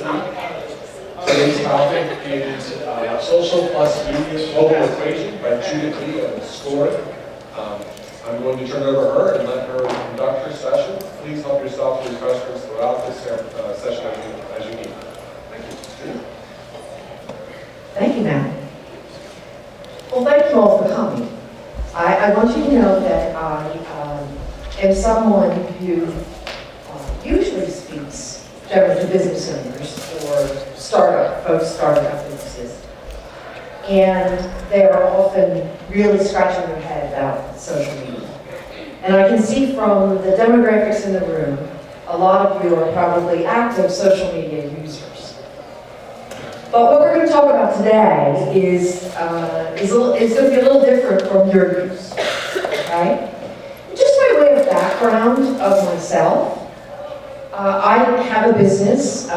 Today's topic is Social+Mobile equation by Judith and Score. I'm going to turn it over to her and let her conduct her session. Please help yourself to refreshments throughout this session as you need. Thank you. Judith. Thank you, Matt. Well, thank you all for coming. I want you to know that I am someone who usually speaks generally to business owners or folks starting up businesses. And they are often really scratching their head about social media. And I can see from the demographics in the room, a lot of you are probably active social media users. But what we're going to talk about today is going to be a little different from your use, okay? Just by way of background of myself, I have a business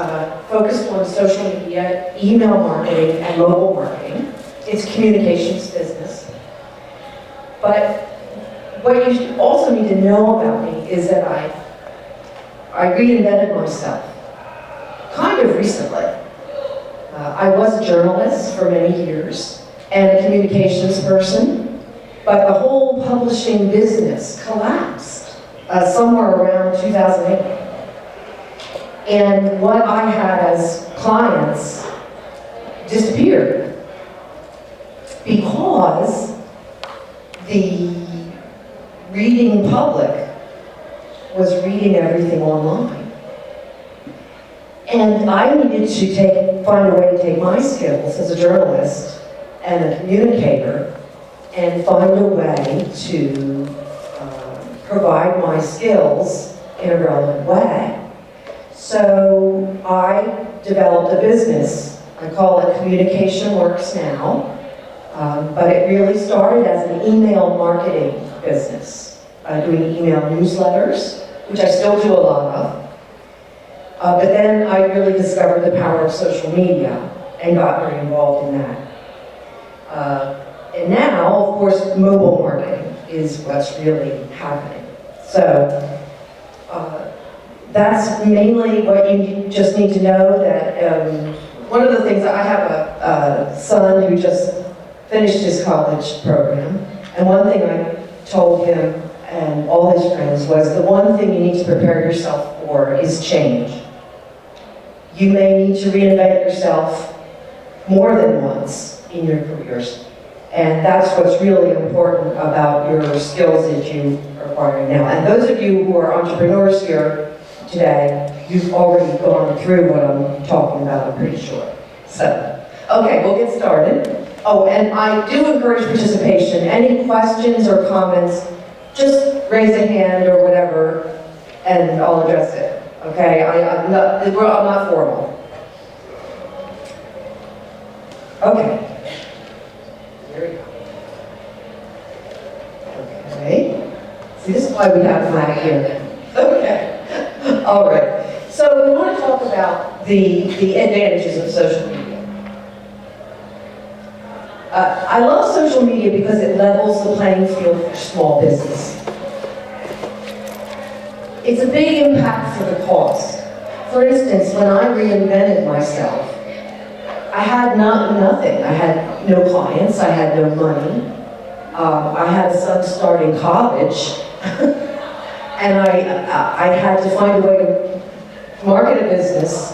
focused on social media, email marketing, and mobile marketing. It's a communications business. But what you also need to know about me is that I reinvented myself kind of recently. I was a journalist for many years and a communications person, but the whole publishing business collapsed somewhere around 2008. And what I had as clients disappeared because the reading public was reading everything online. And I needed to find a way to take my skills as a journalist and a communicator and find a way to provide my skills in a relevant way. So I developed a business. I call it Communication Works Now, but it really started as an email marketing business, doing email newsletters, which I still do a lot of. But then I really discovered the power of social media and got very involved in that. And now, of course, mobile marketing is what's really happening. So that's mainly what you just need to know. That one of the things, I have a son who just finished his college program, and one thing I told him and all his friends was the one thing you need to prepare yourself for is change. You may need to reinvent yourself more than once in your careers. And that's what's really important about your skills that you are acquiring now. And those of you who are entrepreneurs here today, you've already gone through what I'm talking about, I'm pretty sure. So, okay, we'll get started. Oh, and I do encourage participation. Any questions or comments, just raise a hand or whatever, and I'll address it. Okay, I'm not formal. Okay. Here we go. Okay. See, this is why we have Matt here. Okay. All right. So we want to talk about the advantages of social media. I love social media because it levels the playing field for small business. It's a big impact for the cost. For instance, when I reinvented myself, I had nothing. I had no clients, I had no money. I had a son starting college, and I had to find a way to market a business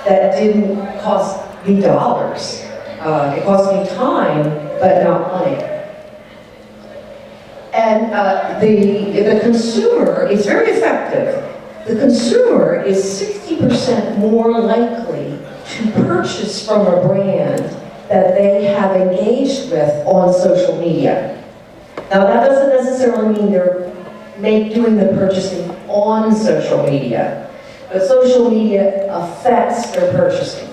that didn't cost me dollars. It cost me time, but not money. And the consumer is very effective. The consumer is 60% more likely to purchase from a brand that they have engaged with on social media. Now that doesn't necessarily mean they're doing the purchasing on social media, but social media affects their purchasing.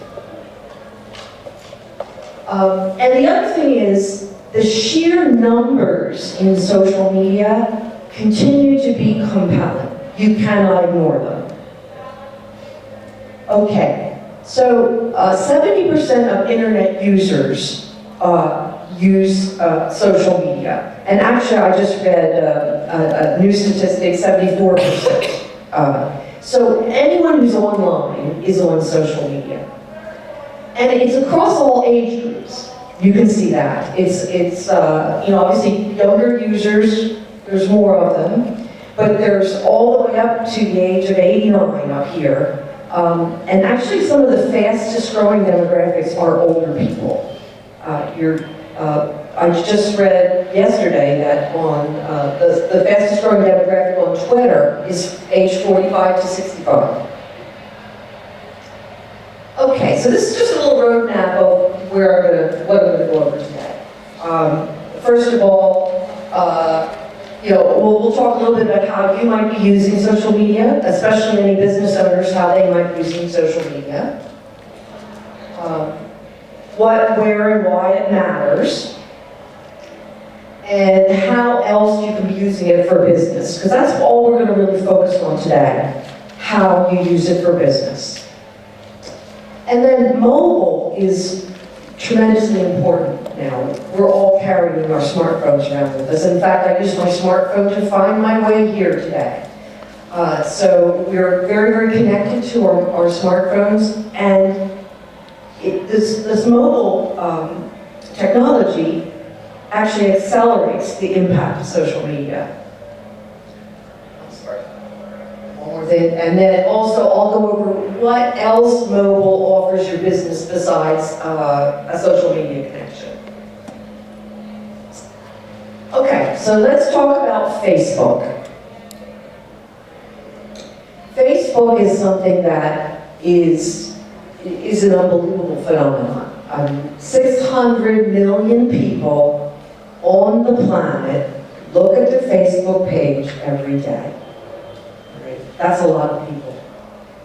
And the other thing is, the sheer numbers in social media continue to be compelling. You cannot ignore them. Okay, so 70% of internet users use social media. And actually, I just read a new statistic, 74%. So anyone who's online is on social media. And it's across all age groups. You can see that. It's obviously younger users, there's more of them, but there's all the way up to the age of 89 up here. And actually some of the fastest growing demographics are older people. I just read yesterday that on the fastest growing demographic on Twitter is age 45 to 65. Okay, so this is just a little roadmap of what I'm going to go over today. First of all, we'll talk a little bit about how you might be using social media, especially any business owners, how they might be using social media. What, where, and why it matters. And how else you can be using it for business. Because that's all we're going to really focus on today, how you use it for business. And then mobile is tremendously important now. We're all carrying our smartphones around with us. In fact, I use my smartphone to find my way here today. So we're very, very connected to our smartphones, and this mobile technology actually accelerates the impact of social media. One more thing, and then also I'll go over what else mobile offers your business besides a social media connection. Okay, so let's talk about Facebook. Facebook is something that is an unbelievable phenomenon. 600 million people on the planet look at the Facebook page every day. Right? That's a lot of people.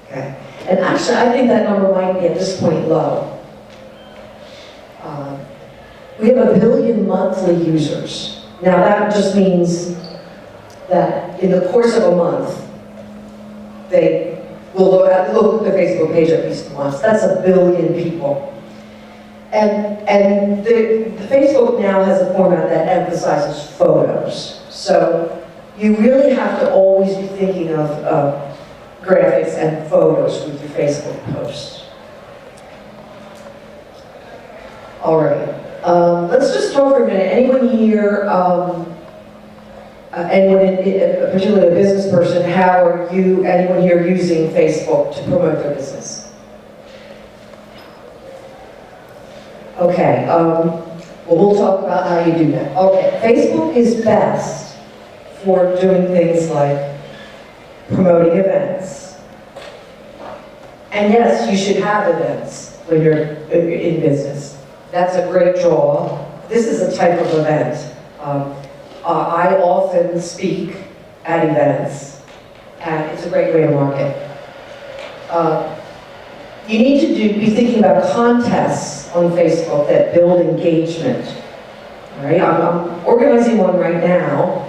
Okay? And actually, I think that number might be at this point low. We have 1 billion monthly users. Now that just means that in the course of a month, they will look at the Facebook page at least once. That's 1 billion people. And the Facebook now has a format that emphasizes photos. So you really have to always be thinking of graphics and photos with your Facebook posts. All right, let's just talk for a minute. Anyone here, particularly a business person, how are anyone here using Facebook to promote their business? Okay, well, we'll talk about how you do that. Okay, Facebook is best for doing things like promoting events. And yes, you should have events when you're in business. That's a great draw. This is a type of event. I often speak at events, and it's a great way to market. You need to be thinking about contests on Facebook that build engagement. All right, I'm organizing one right now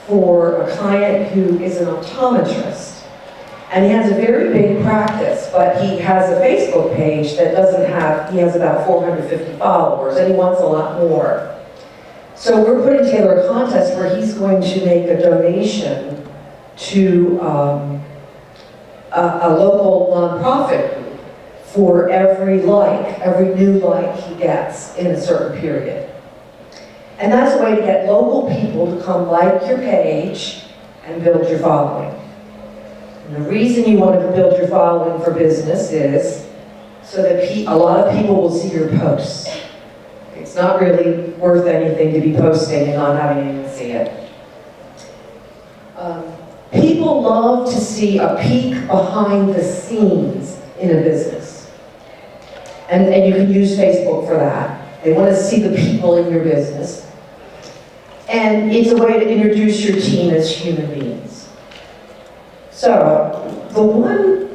for a client who is an optometrist. And he has a very big practice, but he has a Facebook page that he has about 450 followers, and he wants a lot more. So we're putting together a contest where he's going to make a donation to a local nonprofit group for every new like he gets in a certain period. And that's a way to get local people to come like your page and build your following. And the reason you want to build your following for business is so that a lot of people will see your posts. It's not really worth anything to be posting and not having anyone see it. People love to see a peek behind the scenes in a business. And you can use Facebook for that. They want to see the people in your business. And it's a way to introduce your team as human beings. So, the one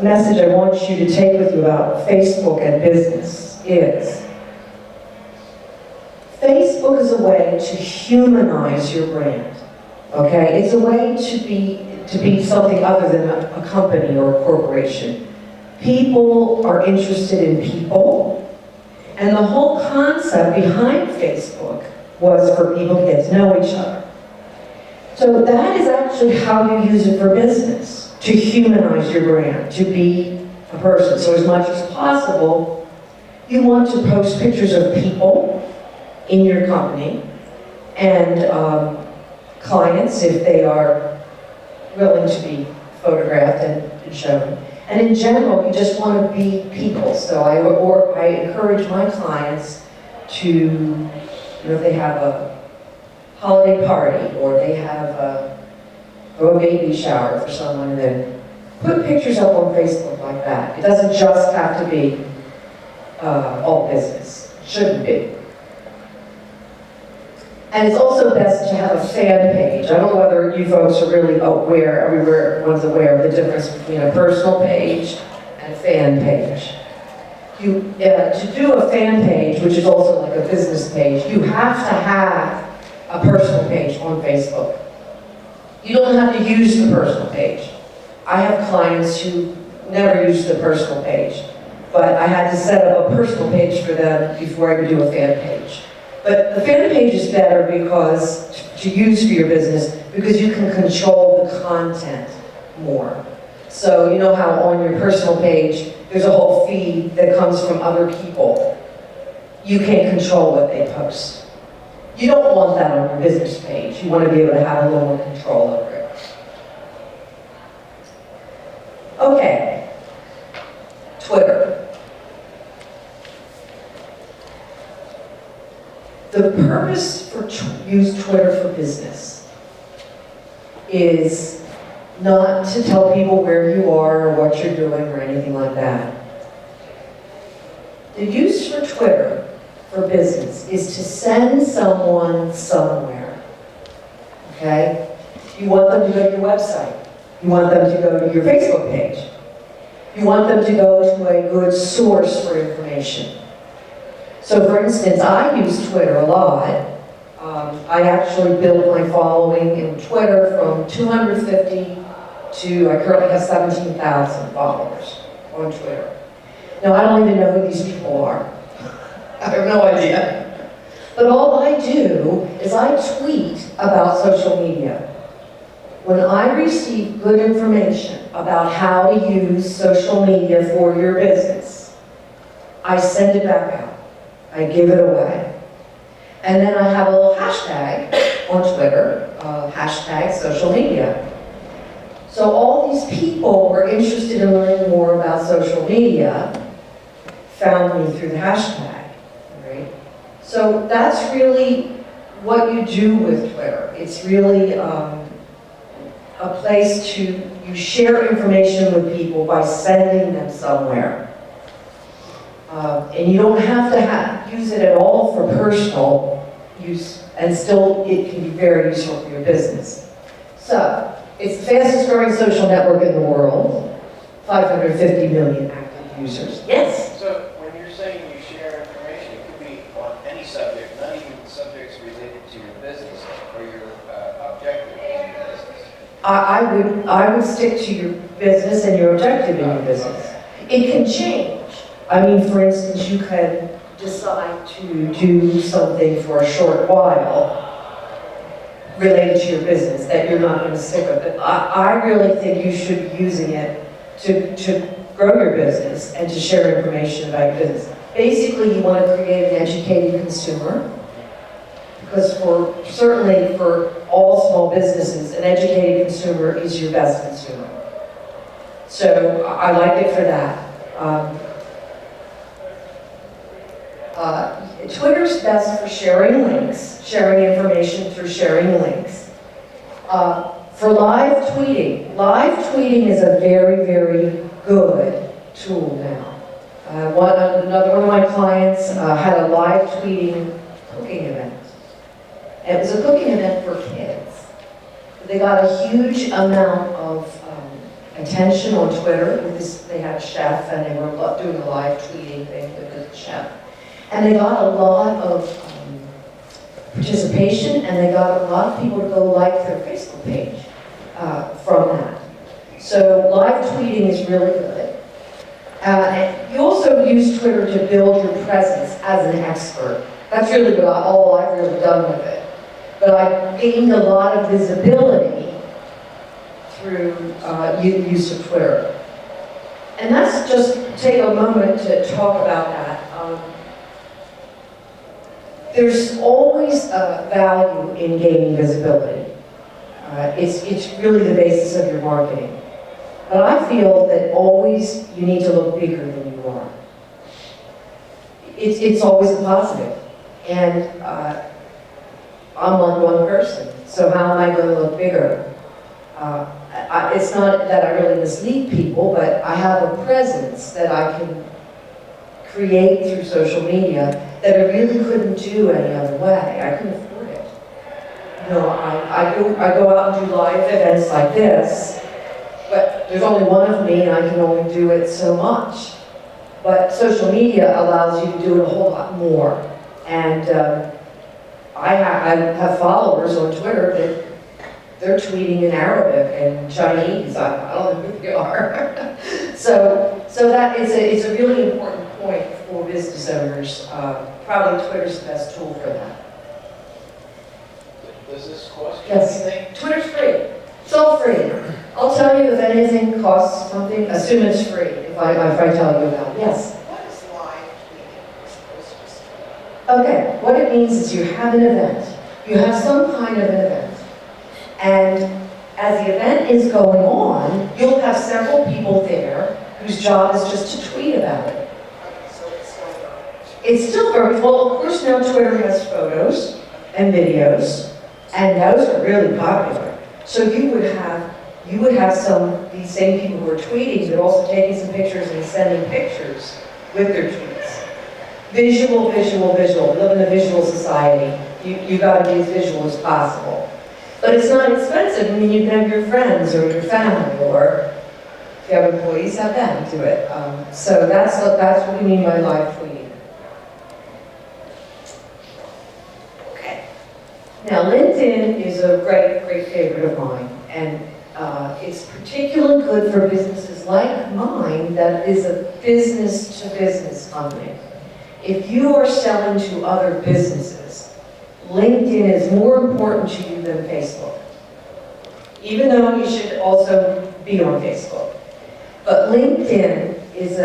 message I want you to take with you about Facebook and business is Facebook is a way to humanize your brand. Okay? It's a way to be something other than a company or a corporation. People are interested in people, and the whole concept behind Facebook was for people to get to know each other. So that is actually how you use it for business. to humanize your brand, to be a person. So as much as possible, you want to post pictures of people in your company and clients if they are willing to be photographed and shown. And in general, you just want to be people. So I encourage my clients to, if they have a holiday party or they have a baby shower for someone, then put pictures up on Facebook like that. It doesn't just have to be all business. It shouldn't be. And it's also best to have a fan page. I don't know whether you folks are really aware, everyone's aware of the difference between a personal page and a fan page. To do a fan page, which is also like a business page, you have to have a personal page on Facebook. You don't have to use the personal page. I have clients who never use the personal page, but I had to set up a personal page for them before I could do a fan page. But the fan page is better because to use for your business because you can control the content more. So you know how on your personal page there's a whole feed that comes from other people. You can't control what they post. You don't want that on your business page. You want to be able to have a little more control over it. Okay, Twitter. The purpose for use Twitter for business is not to tell people where you are or what you're doing or anything like that. The use for Twitter for business is to send someone somewhere, okay? You want them to go to your website. You want them to go to your Facebook page. You want them to go to a good source for information. So for instance, I use Twitter a lot. I actually built my following in Twitter from 250 to, I currently have 17,000 followers on Twitter. Now I don't even know who these people are. I have no idea. But all I do is I tweet about social media. When I receive good information about how to use social media for your business, I send it back out. I give it away. And then I have a little hashtag on Twitter, hashtag social media. So all these people who are interested in learning more about social media found me through the hashtag, right? So that's really what you do with Twitter. It's really a place you share information with people by sending them somewhere. And you don't have to use it at all for personal use, and still it can be very useful for your business. So, it's the fastest growing social network in the world, 550 million active users. Yes? So, when you're saying you share information, it could be on any subject, not even subjects related to your business or your objective in your business. I would stick to your business and your objective in your business. It can change. I mean, for instance, you could decide to do something for a short while related to your business that you're not going to stick with. But I really think you should be using it to grow your business and to share information about your business. Basically, you want to create an educated consumer, because certainly for all small businesses, an educated consumer is your best consumer. So I like it for that. Twitter's best for sharing links, sharing information through sharing links. For live tweeting is a very, very good tool now. Another one of my clients had a live tweeting cooking event. And it was a cooking event for kids. They got a huge amount of attention on Twitter. They had a chef and they were doing a live tweeting thing with the chef. And they got a lot of participation, and they got a lot of people to go like their Facebook page from that. So live tweeting is really good. And you also use Twitter to build your presence as an expert. That's really all I've really done with it. But I've gained a lot of visibility through use of Twitter. And let's just take a moment to talk about that. There's always value in gaining visibility. It's really the basis of your marketing. But I feel that always you need to look bigger than you are. It's always a positive. And I'm like one person, so how am I going to look bigger? It's not that I really mislead people, but I have a presence that I can create through social media that I really couldn't do any other way. I couldn't afford it. You know, I go out and do live events like this, but there's only one of me and I can only do it so much. But social media allows you to do it a whole lot more. And I have followers on Twitter that they're tweeting in Arabic and Chinese. I don't know who they are. so that it's a really important point for business owners. Probably Twitter's the best tool for that. Does this cost you Yes, anything? Twitter's free. It's all free. I'll tell you if anything costs something, assume it's free if I tell you about it. Yes? What is live tweeting? Okay, what it means is you have an event. You have some kind of an event. And as the event is going on, you'll have several people there whose job is just to tweet about it. So it's still It's still very, well, of course now Twitter has photos and videos, and those are really popular. So you would have some, these same people who are tweeting, but also taking some pictures and sending pictures with their tweets. Visual, visual, visual. We live in a visual society. You got to be as visual as possible. But it's not expensive. I mean, you can have your friends or your family, or if you have employees, have them do it. So that's what we mean by live tweeting. Okay. Now, LinkedIn is a great, great favorite of mine, and it's particularly good for businesses like mine that is a business-to-business company. If you are selling to other businesses, LinkedIn is more important to you than Facebook, even though you should also be on Facebook. But LinkedIn is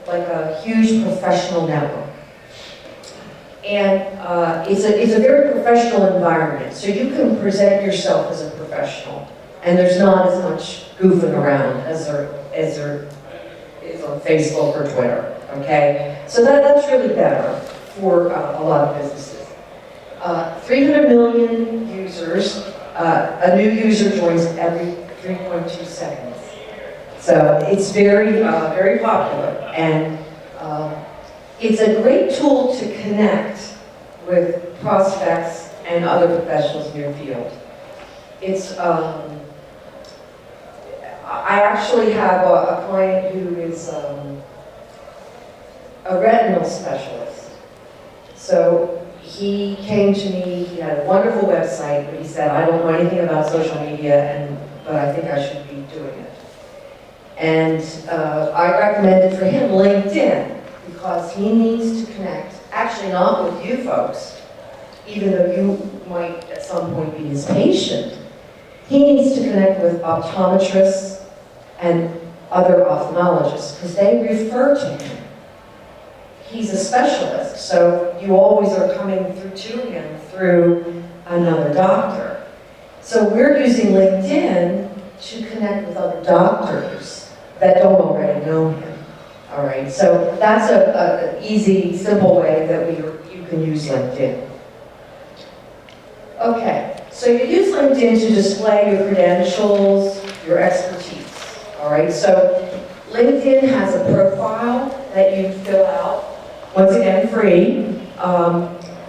like a huge professional network. And it's a very professional environment, so you can present yourself as a professional, and there's not as much goofing around as there is on Facebook or Twitter, okay? So that's really better for a lot of businesses. 300 million users, a new user joins every 3.2 seconds. So it's very, very popular, and it's a great tool to connect with prospects and other professionals in your field. It's, I actually have a client who is a retinal specialist. So he came to me, he had a wonderful website, but he said, I don't know anything about social media, but I think I should be doing it. And I recommended for him LinkedIn, because he needs to connect, actually not with you folks, even though you might at some point be his patient. He needs to connect with optometrists and other ophthalmologists, because they refer to him. He's a specialist, so you always are coming through to him through another doctor. So we're using LinkedIn to connect with other doctors that don't already know him. All right, so that's an easy, simple way that you can use LinkedIn. Okay, so you use LinkedIn to display your credentials, your expertise. All right, so LinkedIn has a profile that you fill out. Once again, free.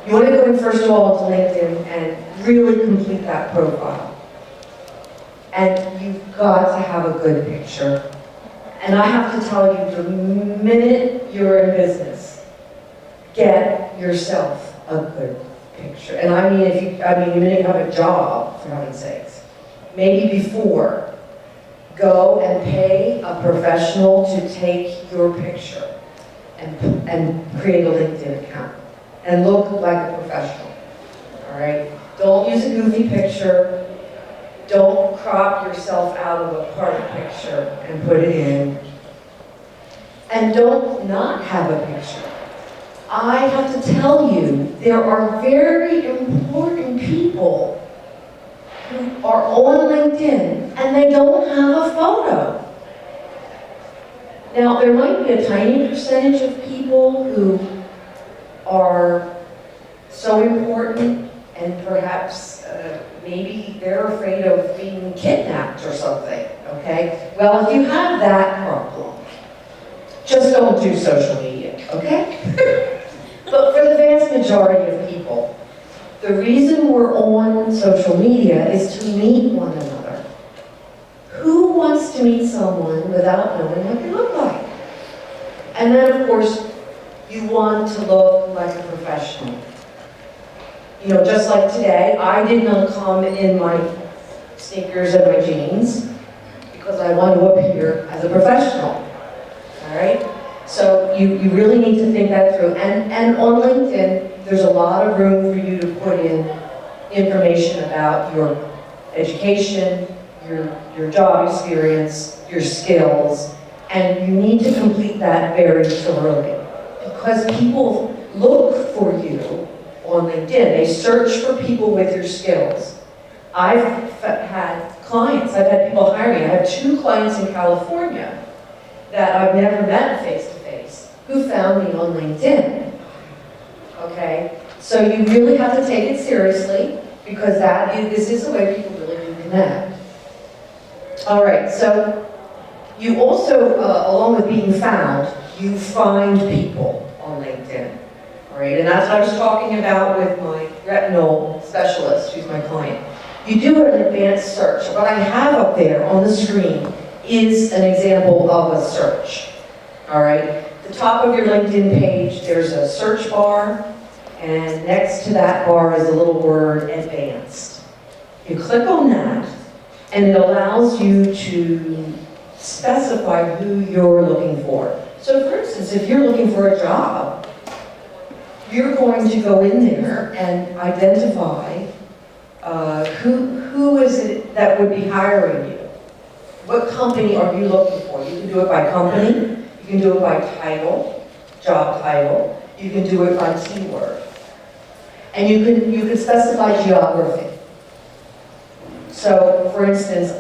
You want to go in first of all to LinkedIn and really complete that profile. And you've got to have a good picture. And I have to tell you, the minute you're in business, get yourself a good picture. And I mean, the minute you have a job, for heaven's sakes, maybe before, go and pay a professional to take your picture and create a LinkedIn account and look like a professional. All right? Don't use a goofy picture. Don't crop yourself out of a party picture and put it in. And don't not have a picture. I have to tell you, there are very important people who are on LinkedIn and they don't have a photo. Now, there might be a tiny percentage of people who are so important and perhaps maybe they're afraid of being kidnapped or something, okay? Well, if you have that problem, just don't do social media, okay? But for the vast majority of people, the reason we're on social media is to meet one another. Who wants to meet someone without knowing what they look like? And then, of course, you want to look like a professional. You know, just like today, I did not come in my sneakers and my jeans because I want to appear as a professional. All right? So you really need to think that through. And on LinkedIn, there's a lot of room for you to put in information about your education, your job experience, your skills, and you need to complete that very thoroughly. Because people look for you on LinkedIn. They search for people with your skills. I've had clients, I've had people hire me. I have 2 clients in California that I've never met face-to-face who found me on LinkedIn. Okay? So you really have to take it seriously because this is the way people really do connect. All right, so you also, along with being found, you find people on LinkedIn. All right, and that's what I was talking about with my retinal specialist, who's my client. You do an advanced search. What I have up there on the screen is an example of a search. All right, the top of your LinkedIn page, there's a search bar, and next to that bar is a little word, advanced. You click on that, and it allows you to specify who you're looking for. So for instance, if you're looking for a job, you're going to go in there and identify who is it that would be hiring you. What company are you looking for? You can do it by company, you can do it by title, job title, you can do it by keyword. And you can specify geography. So, for instance,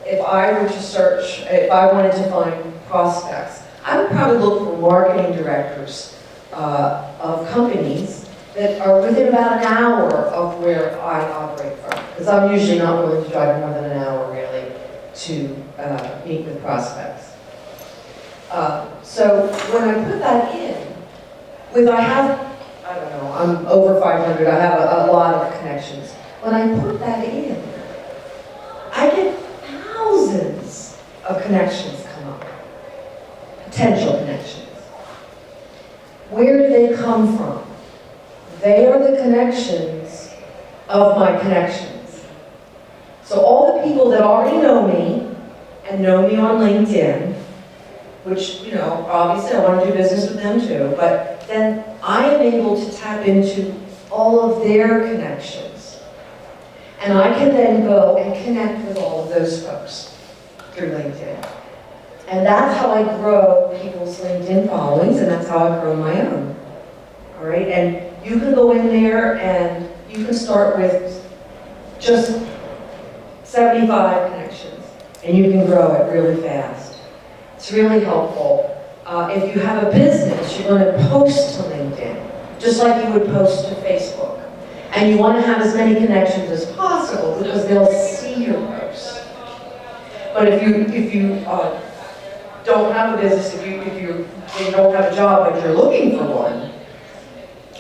if I were to search, if I wanted to find prospects, I would probably look for marketing directors of companies that are within about an hour of where I operate from. Because I'm usually not willing to drive more than an hour, really, to meet with prospects. So when I put that in, I don't know, I'm over 500, I have a lot of connections. When I put that in, I get thousands of connections come up, potential connections. Where do they come from? They are the connections of my connections. So all the people that already know me and know me on LinkedIn, which, you know, obviously I want to do business with them too, but then I am able to tap into all of their connections. And I can then go and connect with all of those folks through LinkedIn. And that's how I grow people's LinkedIn followings, and that's how I grow my own. All right, and you can go in there and you can start with just 75 connections, and you can grow it really fast. It's really helpful. If you have a business, you're going to post to LinkedIn, just like you would post to Facebook. And you want to have as many connections as possible because they'll see your posts. But if you don't have a business, if you don't have a job but you're looking for one,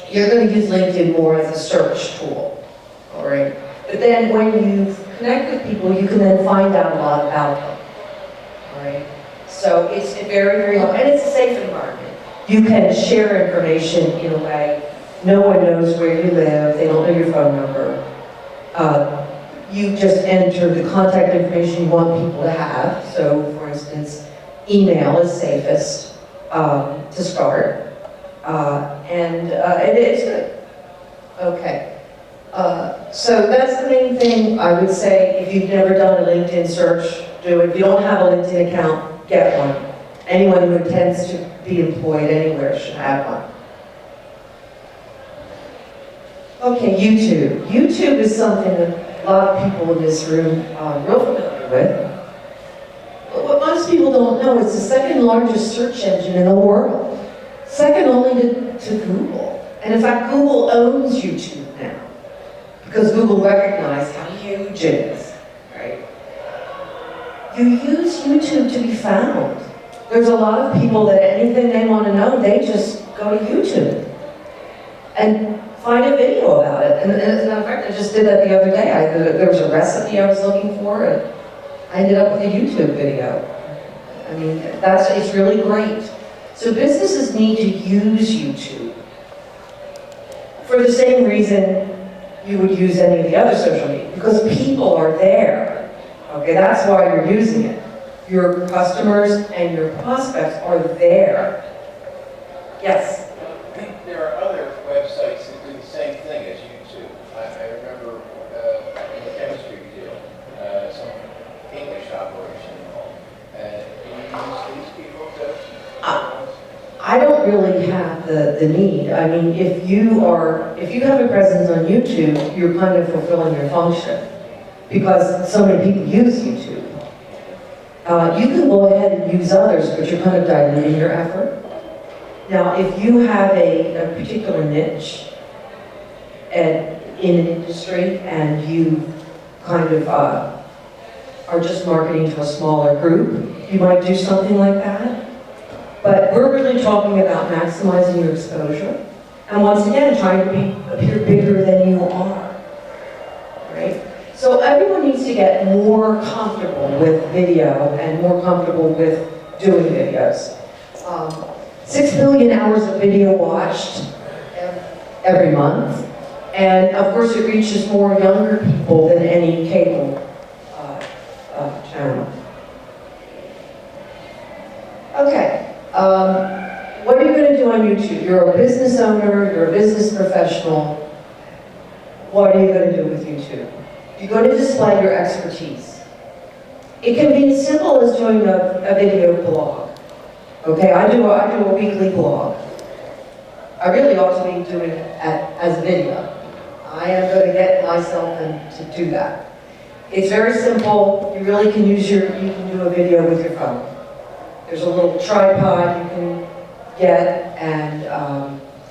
you're going to use LinkedIn more as a search tool. All right. But then when you connect with people, you can then find out a lot about them. All right. So it's very, very helpful, and it's a safe environment. You can share information in a way. No one knows where you live. They don't know your phone number. You just enter the contact information you want people to have. So, for instance, email is safest to start, and it's good. Okay. So that's the main thing I would say. If you've never done a LinkedIn search, do it. If you don't have a LinkedIn account, get one. Anyone who intends to be employed anywhere should have one. Okay, YouTube. YouTube is something that a lot of people in this room are real familiar with. But what most people don't know, it's the second largest search engine in the world. Second only to Google. And in fact, Google owns YouTube now. Because Google recognized how huge it is, right? You use YouTube to be found. There's a lot of people that anything they want to know, they just go to YouTube and find a video about it. And as a matter of fact, I just did that the other day. There was a recipe I was looking for, and I ended up with a YouTube video. I mean, it's really great. So businesses need to use YouTube for the same reason you would use any of the other social media, because people are there. Okay, that's why you're using it. Your customers and your prospects are there. Yes? There are other websites that do the same thing as YouTube. I remember in the chemistry field, some English operation involved. Do you use these people to? I don't really have the need. I mean, if you have a presence on YouTube, you're kind of fulfilling your function because so many people use YouTube. You can go ahead and use others, but you're kind of diluting your effort. Now, if you have a particular niche in an industry and you kind of are just marketing to a smaller group, you might do something like that. But we're really talking about maximizing your exposure. And once again, trying to appear bigger than you are, right? So everyone needs to get more comfortable with video and more comfortable with doing videos. 6 billion hours of video watched every month. And of course it reaches more younger people than any cable channel. Okay. What are you going to do on YouTube? You're a business owner, you're a business professional. What are you going to do with YouTube? You're going to display your expertise. It can be as simple as doing a video blog. Okay, I do a weekly blog. I really ought to be doing it as a video. I am going to get myself to do that. It's very simple. You really can you can do a video with your phone. There's a little tripod you can get, and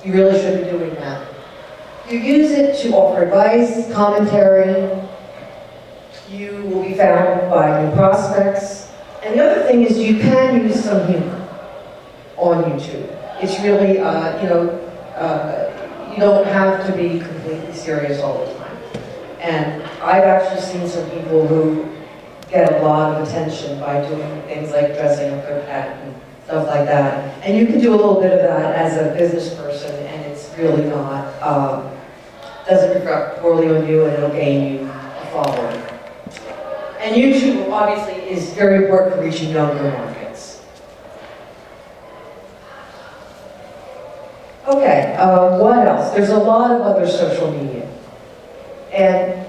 you really should be doing that. You use it to offer advice, commentary. You will be found by new prospects. And the other thing is you can use some humor on YouTube. It's really, you don't have to be completely serious all the time. And I've actually seen some people who get a lot of attention by doing things like dressing up their pet and stuff like that. And you can do a little bit of that as a business person, and it's really not, doesn't reflect poorly on you, and it'll gain you a following. And YouTube obviously is very important for reaching younger markets. Okay, what else? There's a lot of other social media. And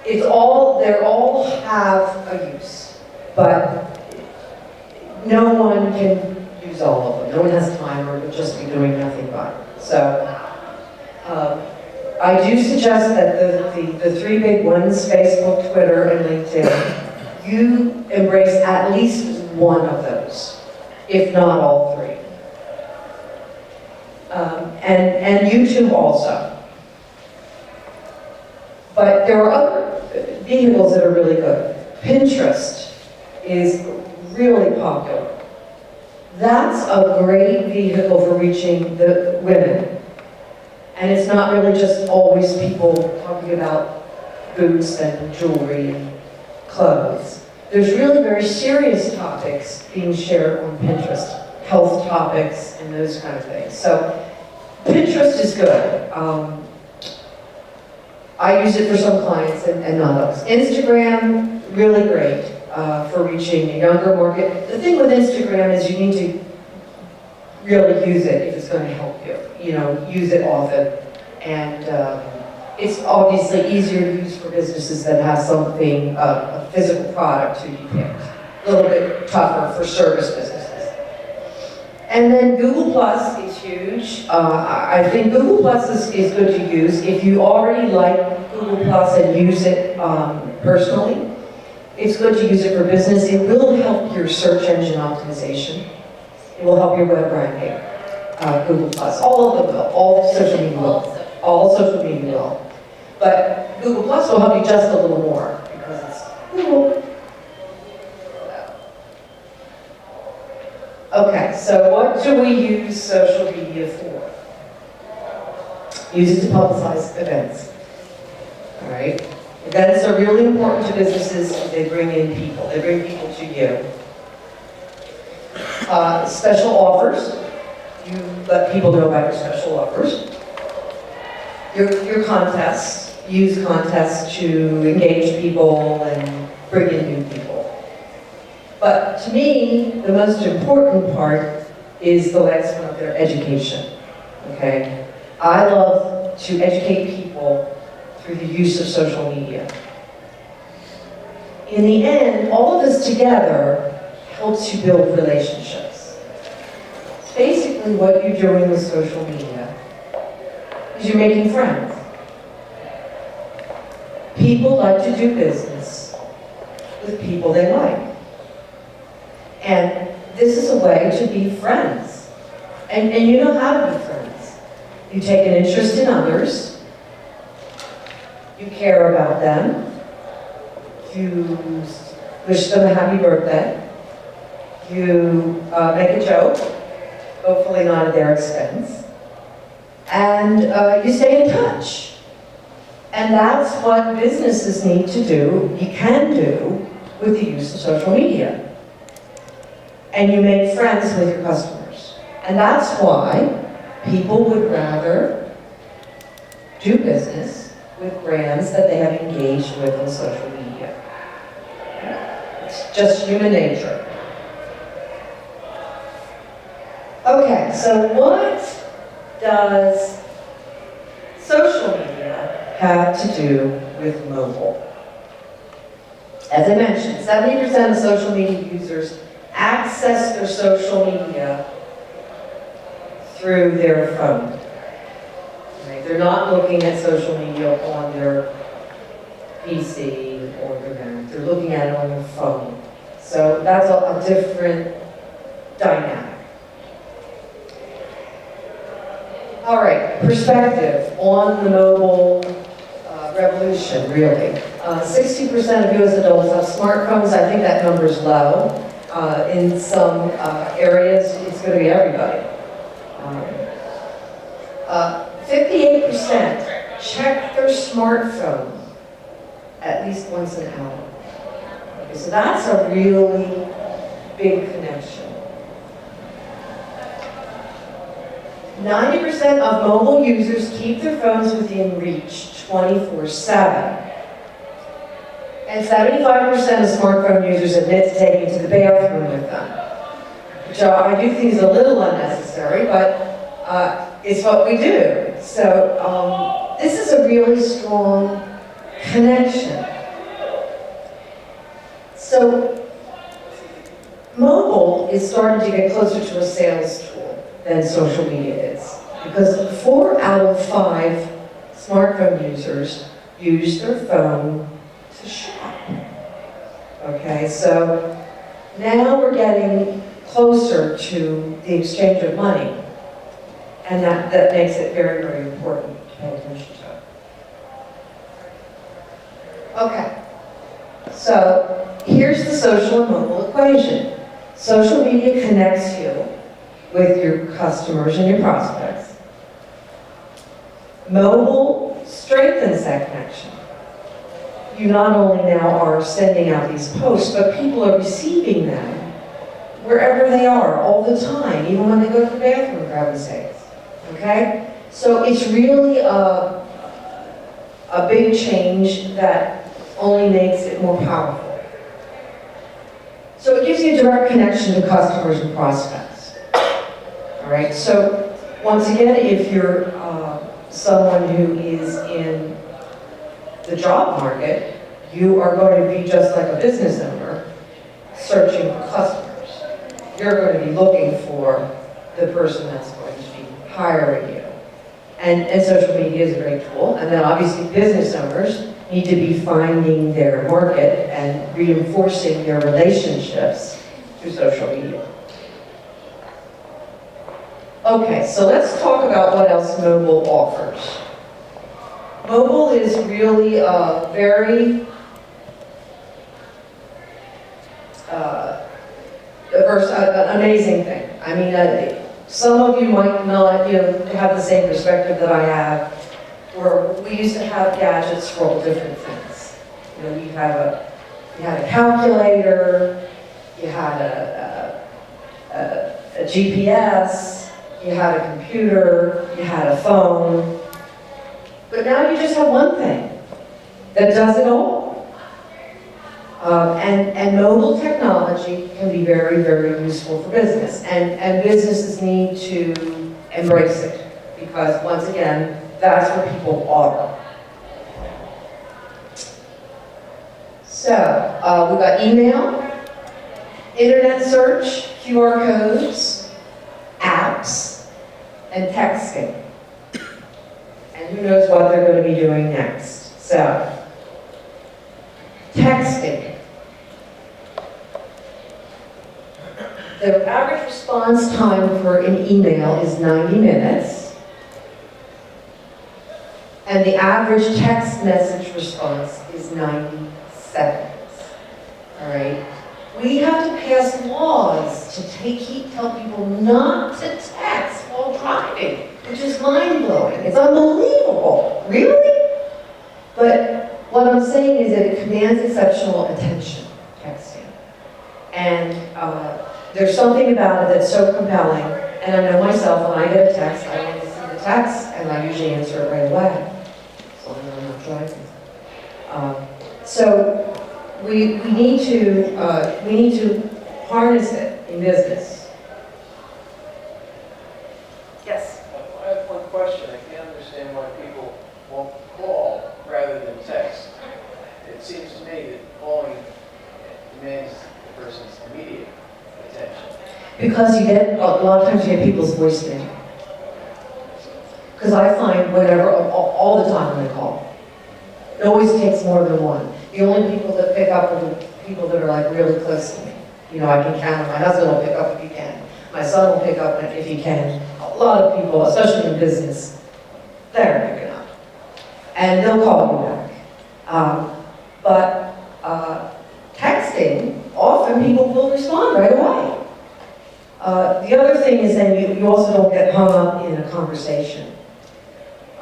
they all have a use, but no one can use all of them. No one has time or would just be doing nothing but. So I do suggest that the three big ones, Facebook, Twitter, and LinkedIn, you embrace at least one of those, if not all three. And YouTube also. But there are other vehicles that are really good. Pinterest is really popular. That's a great vehicle for reaching the women. And it's not really just always people talking about boots and jewelry and clothes. There's really very serious topics being shared on Pinterest. Health topics and those kind of things. So Pinterest is good. I use it for some clients and not others. Instagram, really great for reaching a younger market. The thing with Instagram is you need to really use it if it's going to help you. You know, use it often. And It's obviously easier to use for businesses that have something, a physical product to depict. A little bit tougher for service businesses. And then Google Plus is huge. I think Google Plus is good to use. If you already like Google Plus and use it personally, it's good to use it for business. It will help your search engine optimization. It will help your web ranking. Google Plus, all of them will, all social media will. All social media will. But Google Plus will help you just a little more because it's Google. Okay, so what do we use social media for? Use it to publicize events. All right? Events are really important to businesses. They bring in people. They bring people to you. Special offers. You let people know about your special offers. Your contests. Use contests to engage people and bring in new people. But to me, the most important part is the last one up there, education. Okay? I love to educate people through the use of social media. In the end, all of this together helps you build relationships. Basically, what you're doing with social media is you're making friends. People like to do business with people they like. And this is a way to be friends. And you know how to be friends. You take an interest in others. You care about them. You wish them a happy birthday. You make a joke, hopefully not at their expense. And you stay in touch. And that's what businesses need to do, you can do, with the use of social media. And you make friends with your customers. And that's why people would rather do business with brands that they have engaged with on social media. It's just human nature. Okay, so what does social media have to do with mobile? As I mentioned, 70% of social media users access their social media through their phone. Right? They're not looking at social media on their PC or their Mac. They're looking at it on their phone. So that's a different dynamic. All right, perspective on the mobile revolution, really. 60% of US adults have smartphones. I think that number's low. In some areas, it's going to be everybody. 58% check their smartphone at least once an hour. Okay, so that's a really big connection. 90% of mobile users keep their phones within reach 24/7. And 75% of smartphone users admit to taking to the bathroom with them. Which I do think is a little unnecessary, but it's what we do. So this is a really strong connection. So mobile is starting to get closer to a sales tool than social media is. Because 4 out of 5 smartphone users use their phone to shop. Okay, so now we're getting closer to the exchange of money. And that makes it very, very important to pay attention to. Okay, so here's the social and mobile equation. Social media connects you with your customers and your prospects. Mobile strengthens that connection. You not only now are sending out these posts, but people are receiving them wherever they are, all the time, even when they go to the bathroom, for heaven's sakes. Okay? So it's really a big change that only makes it more powerful. So it gives you a direct connection to customers and prospects. All right? So once again, if you're someone who is in the job market, you are going to be just like a business owner searching for customers. You're going to be looking for the person that's going to be hiring you. And social media is a great tool. And then obviously business owners need to be finding their market and reinforcing their relationships through social media. Okay, so let's talk about what else mobile offers. Mobile is really a very amazing thing. I mean, some of you might not, have the same perspective that I have, where we used to have gadgets for all different things. You had a calculator, you had a GPS, you had a computer, you had a phone, but now you just have one thing that does it all. And mobile technology can be very, very useful for business, and businesses need to embrace it, because once again, that's where people are. So, we've got email, internet search, QR codes, apps, and texting. And who knows what they're going to be doing next. So, texting. The average response time for an email is 90 minutes. And the average text message response is 90 seconds. All right? We have to pass laws to tell people not to text while driving, which is mind-blowing. It's unbelievable. Really? But what I'm saying is that it commands exceptional attention, texting. And there's something about it that's so compelling. And I know myself, when I get a text, I want to see the text, and I usually answer it right away. So I'm not driving. So we need to harness it in business. Yes. I have one question. I can't understand why people won't call rather than text. It seems to me that calling demands the person's immediate attention. Because you get, a lot of times you get people's voicemail. Because I find whenever, all the time when I call, it always takes more than one. The only people that pick up are the people that are like really close to me. I can count on. My husband will pick up if he can. My son will pick up if he can. A lot of people, especially in business, they're picking up. And they'll call you back. But texting, often people will respond right away. The other thing is then you also don't get hung up in a conversation.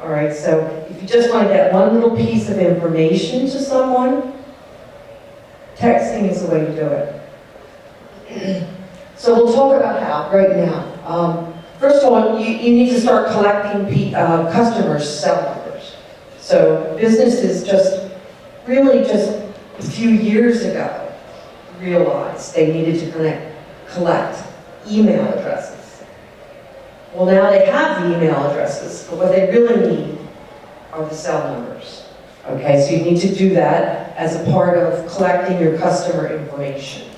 All right, so if you just want to get one little piece of information to someone, texting is the way to do it. So we'll talk about how right now. First of all, you need to start collecting customers' cell numbers. So businesses just a few years ago realized they needed to collect email addresses. Well, now they have the email addresses, but what they really need are the cell numbers. Okay, so you need to do that as a part of collecting your customer information.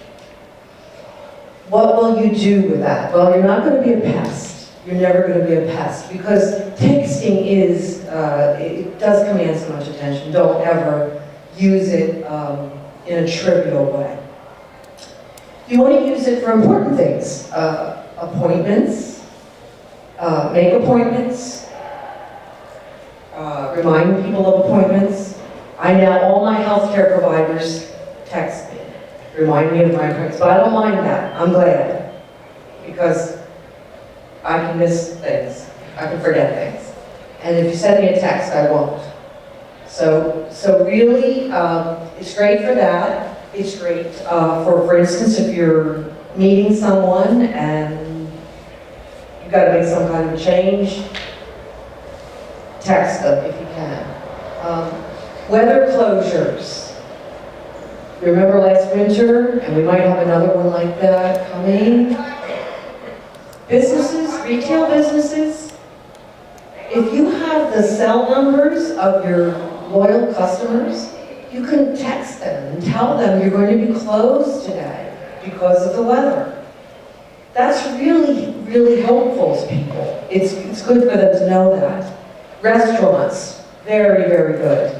What will you do with that? Well, you're not going to be a pest. You're never going to be a pest, because texting it does command so much attention. Don't ever use it in a trivial way. You want to use it for important things, appointments, make appointments, remind people of appointments. All my healthcare providers text me, remind me of my appointments, but I don't mind that. I'm glad, because I can miss things, I can forget things. And if you send me a text, I won't. So really, it's great for that. It's great for instance, if you're meeting someone and you've got to make some kind of a change, text them if you can. Weather closures. Remember last winter, and we might have another one like that coming. Businesses, retail businesses, if you have the cell numbers of your loyal customers, you can text them and tell them you're going to be closed today because of the weather. That's really, really helpful to people. It's good for them to know that. Restaurants, very, very good.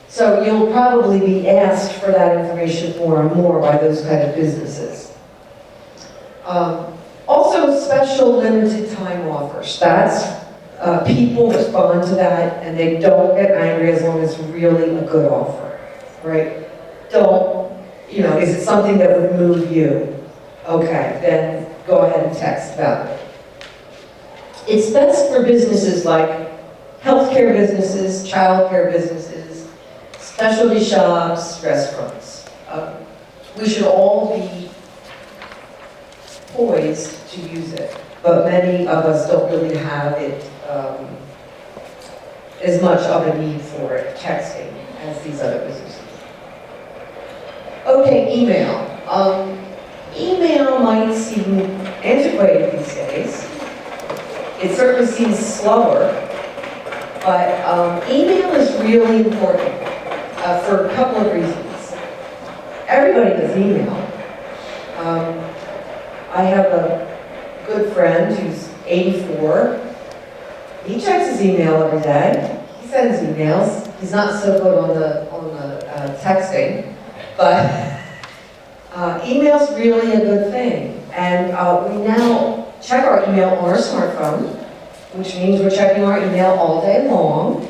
So you'll probably be asked for that information more and more by those kind of businesses. Also, special limited time offers. That's, people respond to that and they don't get angry as long as it's really a good offer, right? Don't, is it something that would move you? Okay, then go ahead and text about it. It's best for businesses like healthcare businesses, childcare businesses, specialty shops, restaurants. We should all be poised to use it, but many of us don't really have it as much of a need for it, texting, as these other businesses. Okay, email. Email might seem antiquated these days. It certainly seems slower, but email is really important for a couple of reasons. Everybody does email. I have a good friend who's 84. He checks his email every day. He sends emails. He's not so good on the texting, but email's really a good thing. And we now check our email on our smartphone, which means we're checking our email all day long.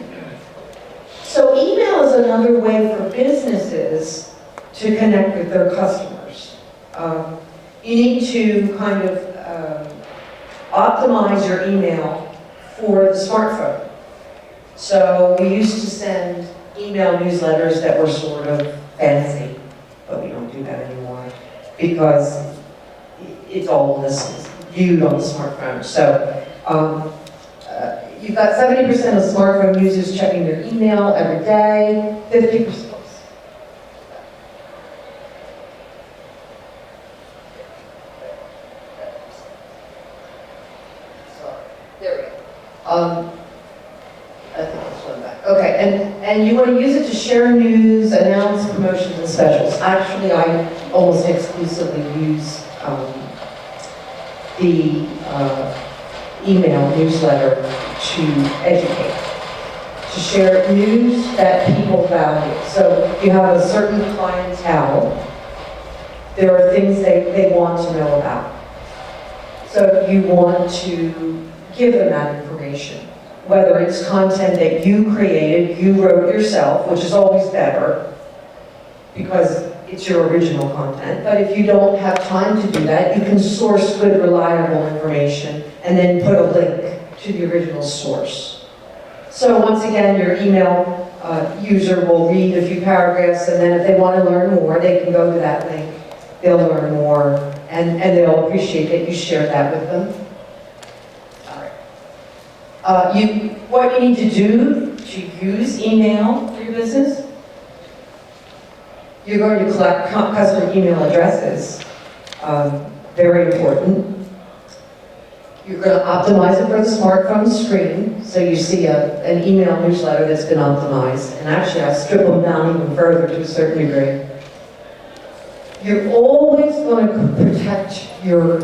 So email is another way for businesses to connect with their customers. You need to kind of optimize your email for the smartphone. So we used to send email newsletters that were sort of fancy, but we don't do that anymore because it's all viewed on the smartphone. So you've got 70% of smartphone users checking their email every day, 50%. I think it's one back. Okay, and you want to use it to share news, announce promotions and specials. Actually, I almost exclusively use the email newsletter to educate, to share news that people value. So if you have a certain clientele, there are things they want to know about. So you want to give them that information, whether it's content that you created, you wrote yourself, which is always better because it's your original content. But if you don't have time to do that, you can source good, reliable information and then put a link to the original source. So once again, your email user will read a few paragraphs, and then if they want to learn more, they can go to that link. They'll learn more, and they'll appreciate that you share that with them. What you need to do to use email for your business, you're going to collect customer email addresses, very important. You're going to optimize it for the smartphone screen, so you see an email newsletter that's been optimized, and actually I strip them down even further to a certain degree. You're always going to protect your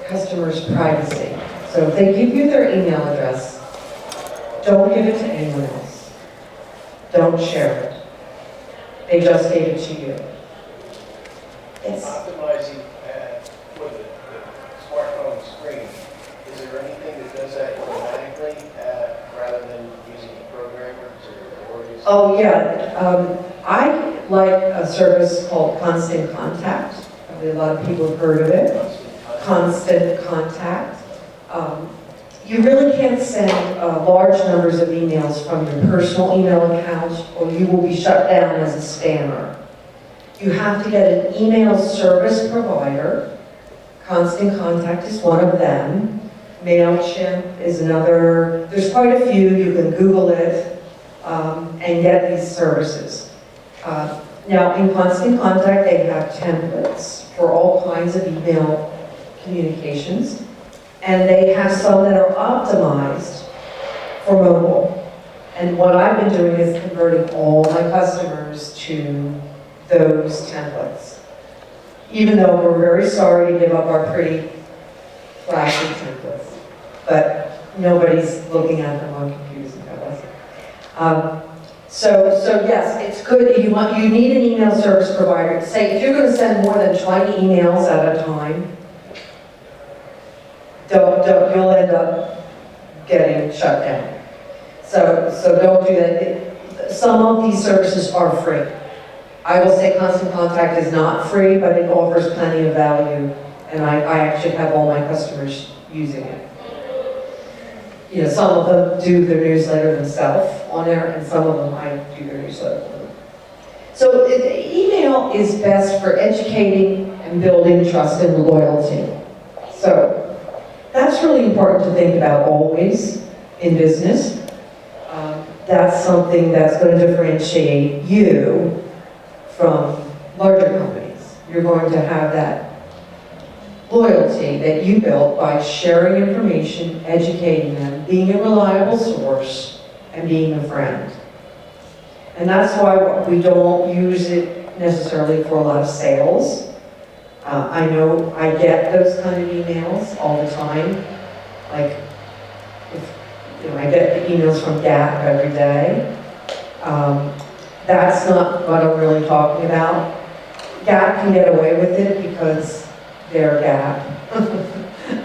customer's privacy. So if they give you their email address, don't give it to anyone else. Don't share it. They just gave it to you. Yes. Optimizing for the smartphone screen, is there anything that does that automatically rather than using programmers or Oh yeah, I like a service called Constant Contact. Probably a lot of people have heard of it. Constant Contact. You really can't send large numbers of emails from your personal email account, or you will be shut down as a spammer. You have to get an email service provider. Constant Contact is one of them. MailChimp is another. There's quite a few. You can Google it and get these services. Now, in Constant Contact, they have templates for all kinds of email communications. And they have some that are optimized for mobile. And what I've been doing is converting all my customers to those templates. Even though we're very sorry to give up our pretty flashy templates, but nobody's looking at them on computers and tablets. So yes, it's good. You need an email service provider. Say if you're going to send more than 20 emails at a time, you'll end up getting shut down. So don't do that. Some of these services are free. I will say Constant Contact is not free, but it offers plenty of value, and I actually have all my customers using it. You know, some of them do their newsletter themselves on there, and some of them I do their newsletter for them. So email is best for educating and building trust and loyalty. So that's really important to think about always in business. That's something that's going to differentiate you from larger companies. You're going to have that loyalty that you built by sharing information, educating them, being a reliable source, and being a friend. And that's why we don't use it necessarily for a lot of sales. I know I get those kind of emails all the time. Like, I get the emails from Gap every day. That's not what I'm really talking about. Gap can get away with it because they're Gap.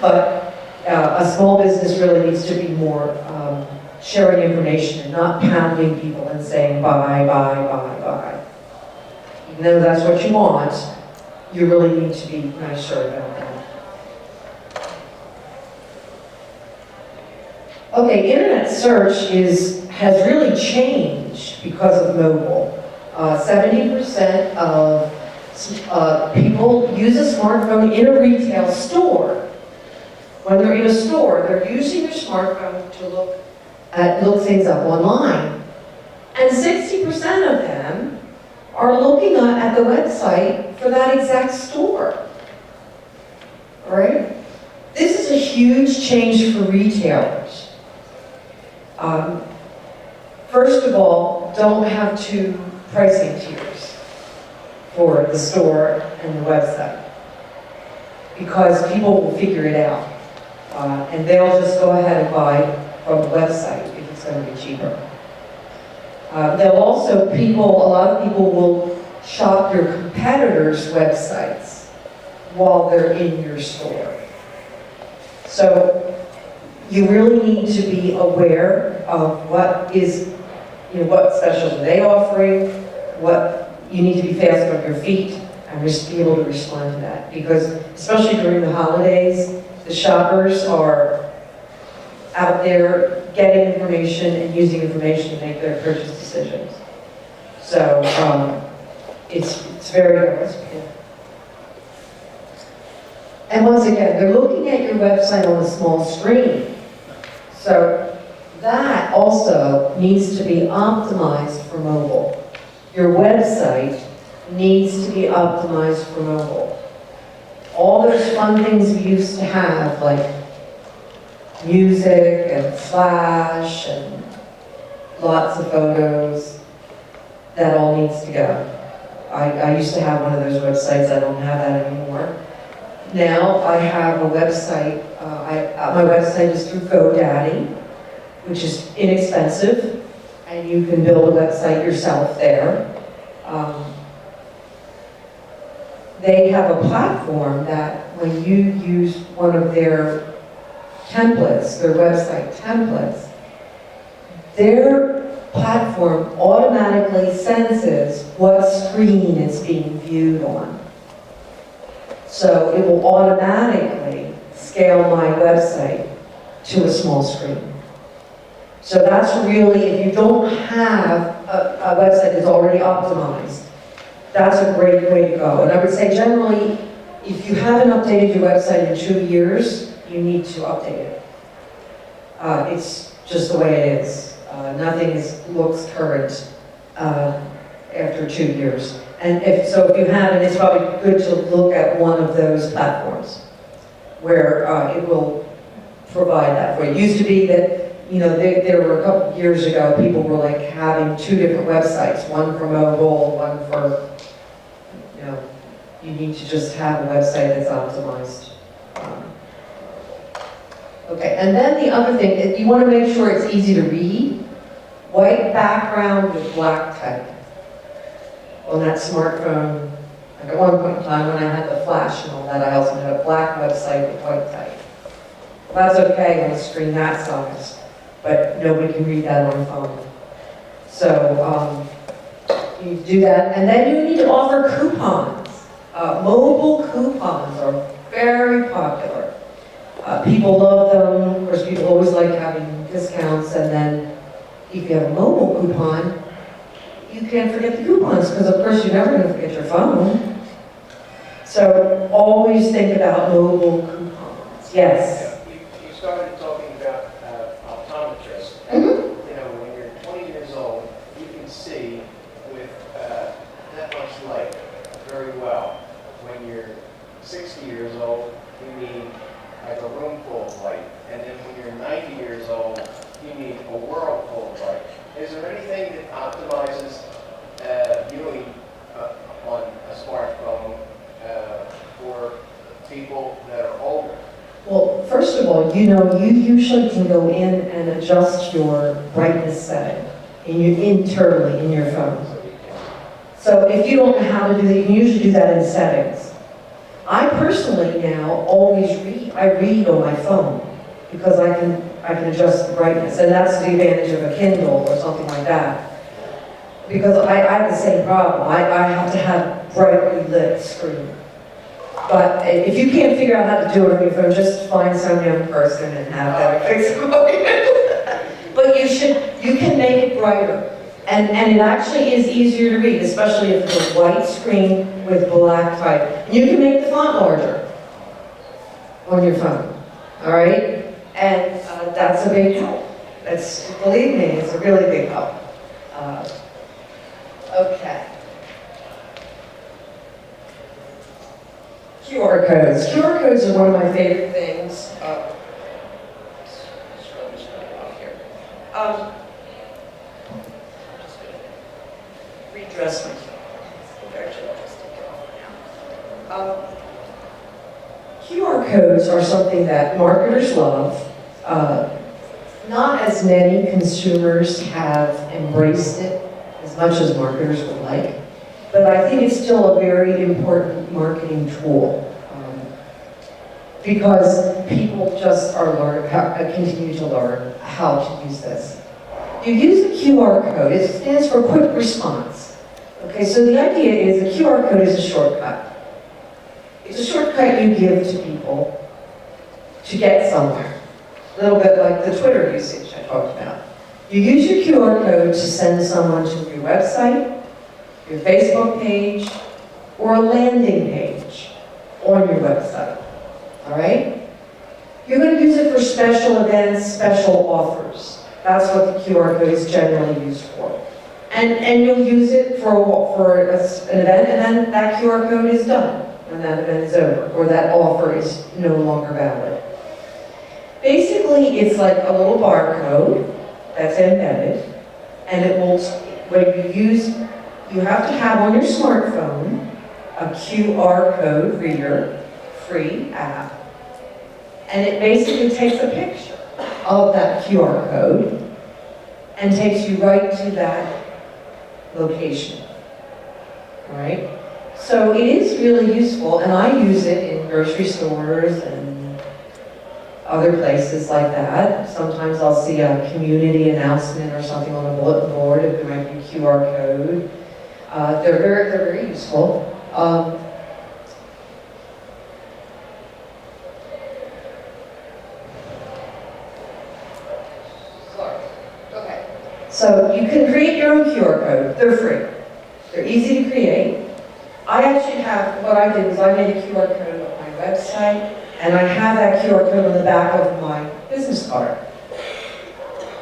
But a small business really needs to be more sharing information and not pounding people and saying buy, buy, buy, buy. Even though that's what you want, you really need to be nicer about that. Okay, internet search has really changed because of mobile. 70% of people use a smartphone in a retail store. When they're in a store, they're using their smartphone to look things up online. And 60% of them are looking at the website for that exact store. All right? This is a huge change for retailers. First of all, don't have two pricing tiers for the store and the website, because people will figure it out, and they'll just go ahead and buy from the website if it's going to be cheaper. They'll also, a lot of people will shop your competitors' websites while they're in your store. So you really need to be aware of what specials are they offering, you need to be fast on your feet and just be able to respond to that. Because especially during the holidays, the shoppers are out there getting information and using information to make their purchase decisions. So it's very noticeable. And once again, they're looking at your website on a small screen. So that also needs to be optimized for mobile. Your website needs to be optimized for mobile. All those fun things we used to have, like music and Flash and lots of photos, that all needs to go. I used to have one of those websites. I don't have that anymore. Now I have a website. My website is through GoDaddy, which is inexpensive, and you can build a website yourself there. They have a platform that when you use one of their templates, their website templates, their platform automatically senses what screen it's being viewed on. So it will automatically scale my website to a small screen. So that's really, if you don't have a website that's already optimized, that's a great way to go. And I would say generally, if you haven't updated your website in 2 years, you need to update it. It's just the way it is. Nothing looks current after 2 years. And if you haven't, it's probably good to look at one of those platforms where it will provide that for you. It used to be that you know, there were a couple years ago, people were like having 2 different websites, one for mobile, one for, you know, you need to just have a website that's optimized. Okay, and then the other thing, you want to make sure it's easy to read. White background with black type. On that smartphone, like at one point in time when I had the flash and all that, I also had a black website with white type. Well, that's okay on a screen that size, but nobody can read that on a phone. So you do that, and then you need to offer coupons. Mobile coupons are very popular. People love them. Of course, people always like having discounts, and then if you have a mobile coupon, you can't forget the coupons, because of course you're never going to forget your phone. So always think about mobile coupons. Yes? You started talking about optometrists. Mhm. You know, when you're 20 years old, you can see with that much light very well. When you're 60 years old, you need like a room full of light. And then when you're 90 years old, you need a world full of light. Is there anything that optimizes viewing on a smartphone for people that are older? Well, first of all, you know, you usually can go in and adjust your brightness setting internally in your phone. So if you don't know how to do that, you can usually do that in settings. I personally now always read. I read on my phone because I can adjust the brightness, and that's the advantage of a Kindle or something like that. Because I have the same problem. I have to have brightly lit screen. But if you can't figure out how to do it on your phone, just find some young person and have them fix it for you. But you can make it brighter. And it actually is easier to read, especially if it's a white screen with black type. You can make the font larger on your phone, all right? And that's a big help. Believe me, it's a really big help. Okay. QR codes. QR codes are one of my favorite things. I'm just going to redress myself. Actually, I'll just take it off now. QR codes are something that marketers love. Not as many consumers have embraced it as much as marketers would like, but I think it's still a very important marketing tool because people just continue to learn how to use this. You use a QR code. It stands for quick response. Okay, so the idea is a QR code is a shortcut. It's a shortcut you give to people to get somewhere. A little bit like the Twitter usage I talked about. You use your QR code to send someone to your website, your Facebook page, or a landing page on your website. All right? You're going to use it for special events, special offers. That's what the QR code is generally used for. And you'll use it for an event, and then that QR code is done when that event is over, or that offer is no longer valid. Basically, it's like a little barcode that's embedded, and it will, you have to have on your smartphone a QR code reader, free app, and it basically takes a picture of that QR code and takes you right to that location, all right? So it is really useful, and I use it in grocery stores and other places like that. Sometimes I'll see a community announcement or something on a bulletin board, if there might be a QR code. They're very useful. Sorry. Okay. So you can create your own QR code. They're free. They're easy to create. I actually have, what I did was I made a QR code on my website, and I have that QR code on the back of my business card.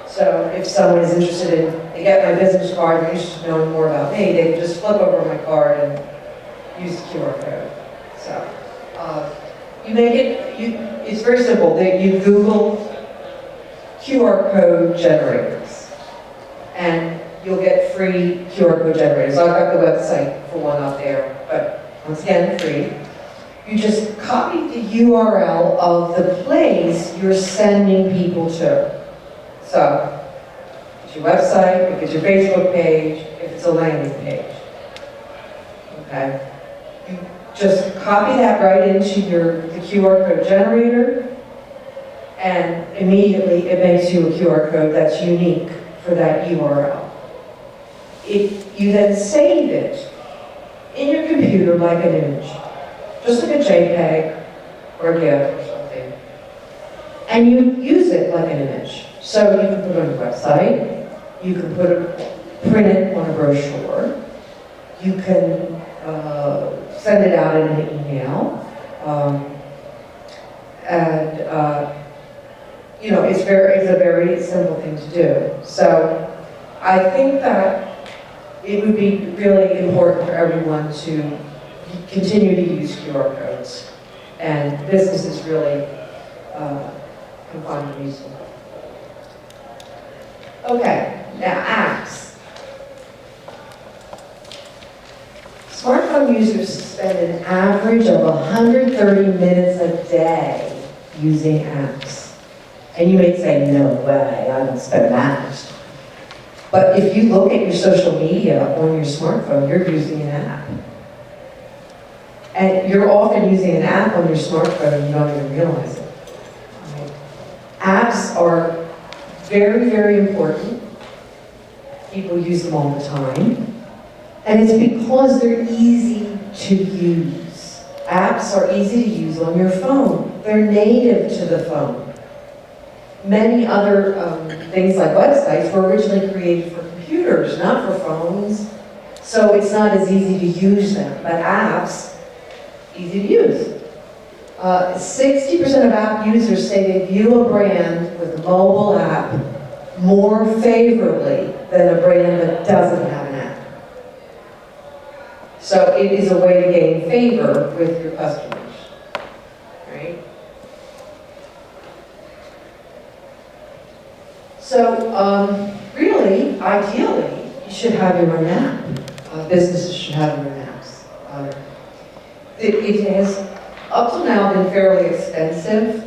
So if someone is interested in, they get my business card, they're interested in knowing more about me, they can just flip over my card and use the QR code. So you make it, it's very simple. You Google QR code generators. And you'll get free QR code generators. I've got the website for one up there, but once again, free. You just copy the URL of the place you're sending people to. So, it's your website, if it's your Facebook page, if it's a landing page. Okay? You just copy that right into the QR code generator, and immediately it makes you a QR code that's unique for that URL. You then save it in your computer like an image, just like a JPEG or a GIF or something, and you use it like an image. So you can put it on your website, you can print it on a brochure, you can send it out in an email, it's a very simple thing to do. So I think that it would be really important for everyone to continue to use QR codes, and businesses really can find the use of them. Okay, now apps. Smartphone users spend an average of 130 minutes a day using apps. And you may say, no way, I don't spend that much time. But if you look at your social media on your smartphone, you're using an app. And you're often using an app on your smartphone and you don't even realize it. Right? Apps are very, very important. People use them all the time. And it's because they're easy to use. Apps are easy to use on your phone. They're native to the phone. Many other things like websites were originally created for computers, not for phones. So it's not as easy to use them. But apps, easy to use. 60% of app users say they view a brand with a mobile app more favorably than a brand that doesn't have an app. So it is a way to gain favor with your customers, right? So really, ideally, you should have your own app. Businesses should have their own apps. It has up to now been fairly expensive.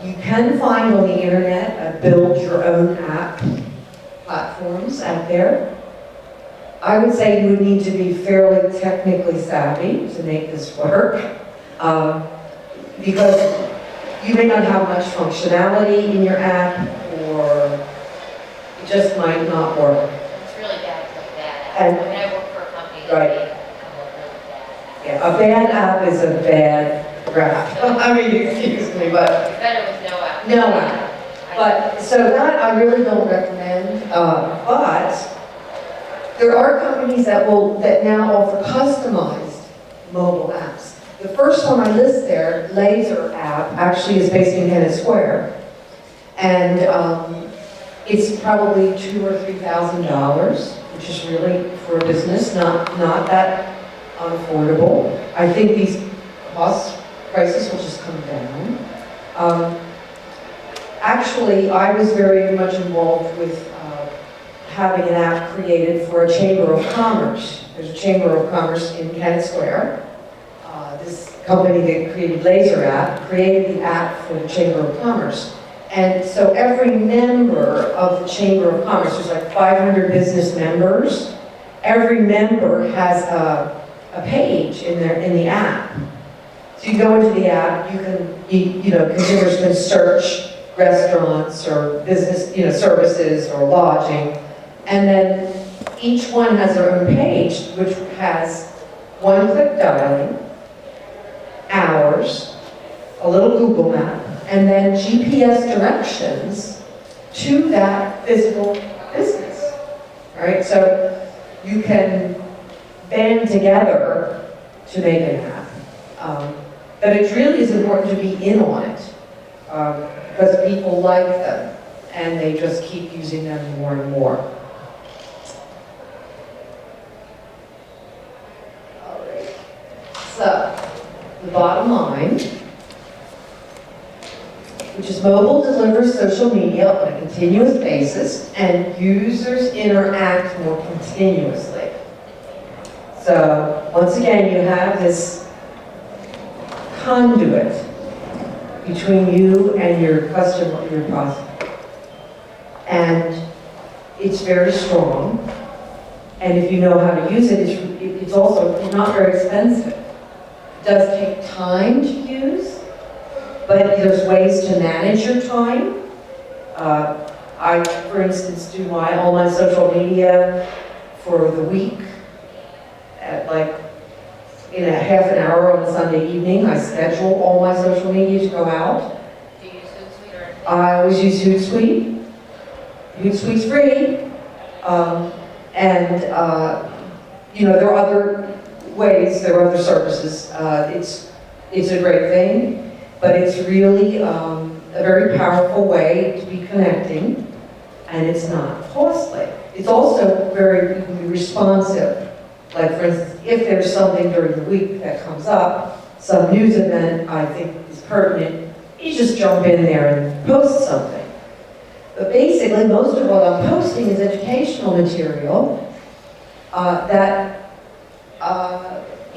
You can find on the internet build your own app platforms out there. I would say you would need to be fairly technically savvy to make this work, because you may not have much functionality in your app, or it just might not work. It's really bad to look bad. And- I mean, I work for a company that Right. made really bad. Yeah, a bad app is a bad rap. I mean, excuse me, but It's better with no app. No app. But, so that I really don't recommend, but there are companies that now offer customized mobile apps. The first one I list there, Laser app, actually is based in Kennett Square. And it's probably $2,000 or $3,000, which is really, for a business, not that unaffordable. I think these prices will just come down. Actually, I was very much involved with having an app created for a Chamber of Commerce. There's a Chamber of Commerce in Kennett Square. This company that created Laser app created the app for the Chamber of Commerce. And so every member of the Chamber of Commerce, there's like 500 business members, every member has a page in the app. So you go into the app, consumers can search restaurants or business, services or lodging, and then each one has their own page, which has one-click dialing, hours, a little Google map, and then GPS directions to that physical business. All right, so you can band together to make an app. But it really is important to be in on it, because people like them, and they just keep using them more and more. All right. So, the bottom line, which is mobile delivers social media on a continuous basis and users interact more continuously. So once again, you have this conduit between you and your customer, your prospect. And it's very strong. And if you know how to use it, it's also not very expensive. It does take time to use, but there's ways to manage your time. I, for instance, do all my social media for the week at in a half an hour on a Sunday evening. I schedule all my social media to go out. Do you use Hootsuite or anything? I always use Hootsuite. Hootsuite's free. There are other ways, there are other services. It's a great thing, but it's really a very powerful way to be connecting, and it's not costly. It's also you can be responsive. Like, for instance, if there's something during the week that comes up, some news event I think is pertinent, you just jump in there and post something. But basically, most of what I'm posting is educational material that,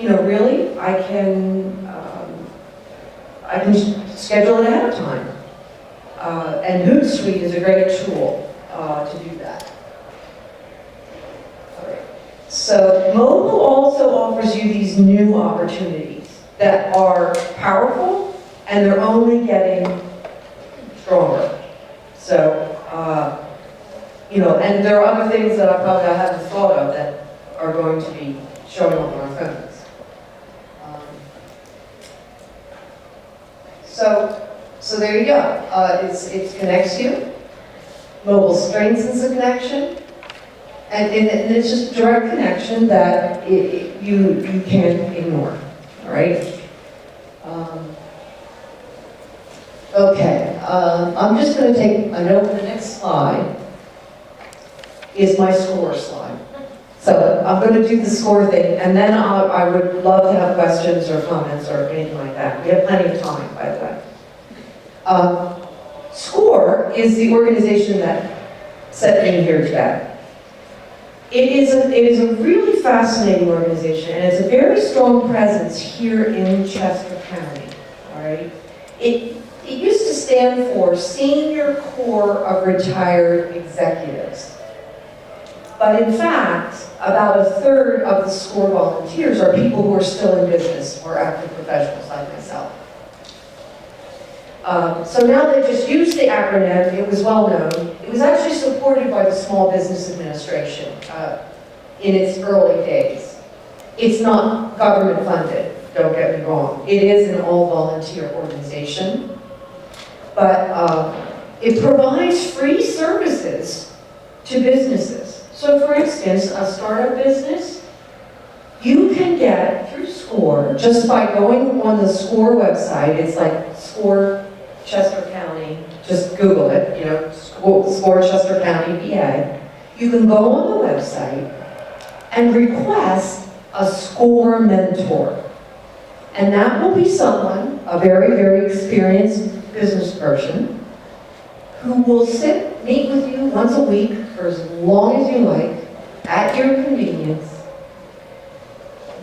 really I can schedule it ahead of time. And Hootsuite is a great tool to do that. All right. So mobile also offers you these new opportunities that are powerful and they're only getting stronger. So, and there are other things that I haven't thought of that are going to be showing up on our phones. So there you go. It connects you. Mobile strengthens the connection. And it's just direct connection that you can't ignore. All right? Okay. I'm just going to the next slide is my score slide. So I'm going to do the score thing, and then I would love to have questions or comments or anything like that. We have plenty of time, by the way. SCORE is the organization that sent me here today. It is a really fascinating organization, and it's a very strong presence here in Chester County. All right. It used to stand for Senior Corps of Retired Executives. But in fact, about a third of the SCORE volunteers are people who are still in business or active professionals like myself. So now they just use the acronym. It was well known. It was actually supported by the Small Business Administration in its early days. It's not government funded, don't get me wrong. It is an all volunteer organization. But it provides free services to businesses. So for instance, a startup business, you can get through SCORE just by going on the SCORE website. It's like SCORE Chester County, just Google it, SCORE Chester County, PA. You can go on the website and request a SCORE mentor. And that will be someone, a very, very experienced business person, who will meet with you once a week for as long as you like, at your convenience,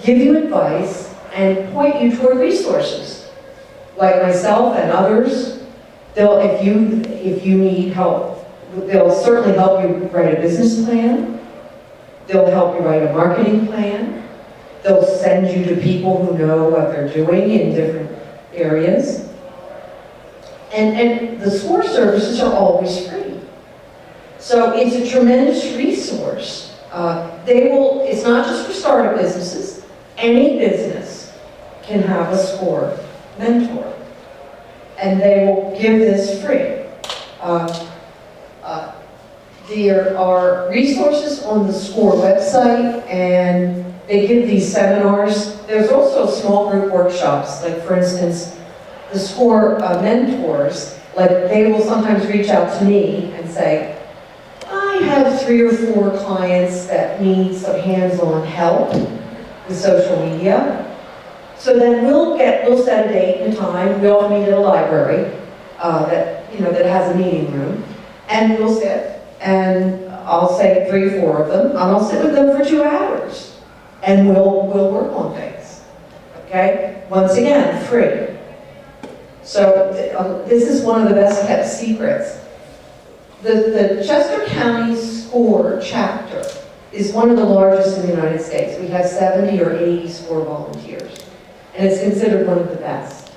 give you advice, and point you toward resources. Like myself and others, if you need help, they'll certainly help you write a business plan. They'll help you write a marketing plan. They'll send you to people who know what they're doing in different areas. And the SCORE services are always free. So it's a tremendous resource. It's not just for startup businesses. Any business can have a SCORE mentor. And they will give this free. There are resources on the SCORE website, and they give these seminars. There's also small group workshops, like for instance, the SCORE mentors, they will sometimes reach out to me and say, I have 3 or 4 clients that need some hands-on help with social media. So then we'll set a date and time. We all meet at a library, that has a meeting room, and we'll sit, and I'll say 3 or 4 of them, and I'll sit with them for 2 hours, and we'll work on things, okay? Once again, free. So this is one of the best kept secrets. The Chester County SCORE chapter is one of the largest in the United States. We have 70 or 80 SCORE volunteers, and it's considered one of the best.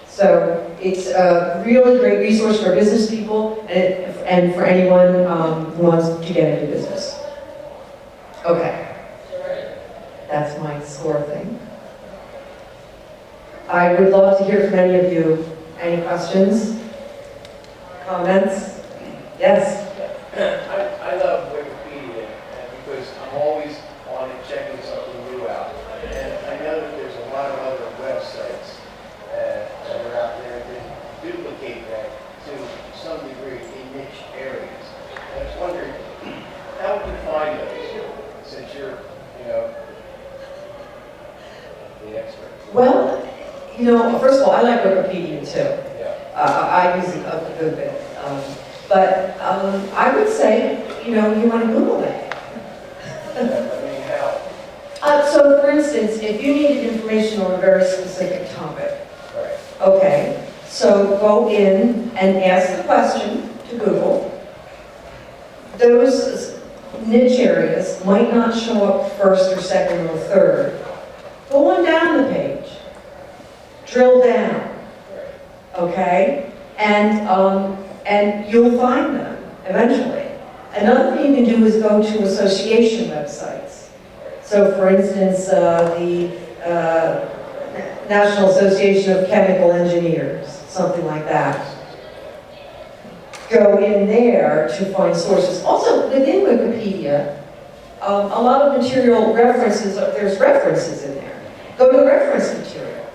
So it's a really great resource for business people and for anyone who wants to get into business. Okay, that's my SCORE thing. I would love to hear from any of you. Any questions? Comments? Yes? I love Wikipedia because I'm always on it checking something new out. And I know that there's a lot of other websites that are out there that duplicate that to some degree in niche areas. I was wondering, how would you find those since you're, the expert? Well, first of all, I like Wikipedia too. Yeah. I use it a good bit. But I would say, you want to Google it. I mean, how? So for instance, if you needed information on a very specific topic, Right. okay, so go in and ask the question to Google. Those niche areas might not show up first or second or third. Go on down the page. Drill down, okay? And you'll find them eventually. Another thing you can do is go to association websites. So for instance, the National Association of Chemical Engineers, something like that. Go in there to find sources. Also, within Wikipedia, a lot of material references, there's references in there. Go to reference material.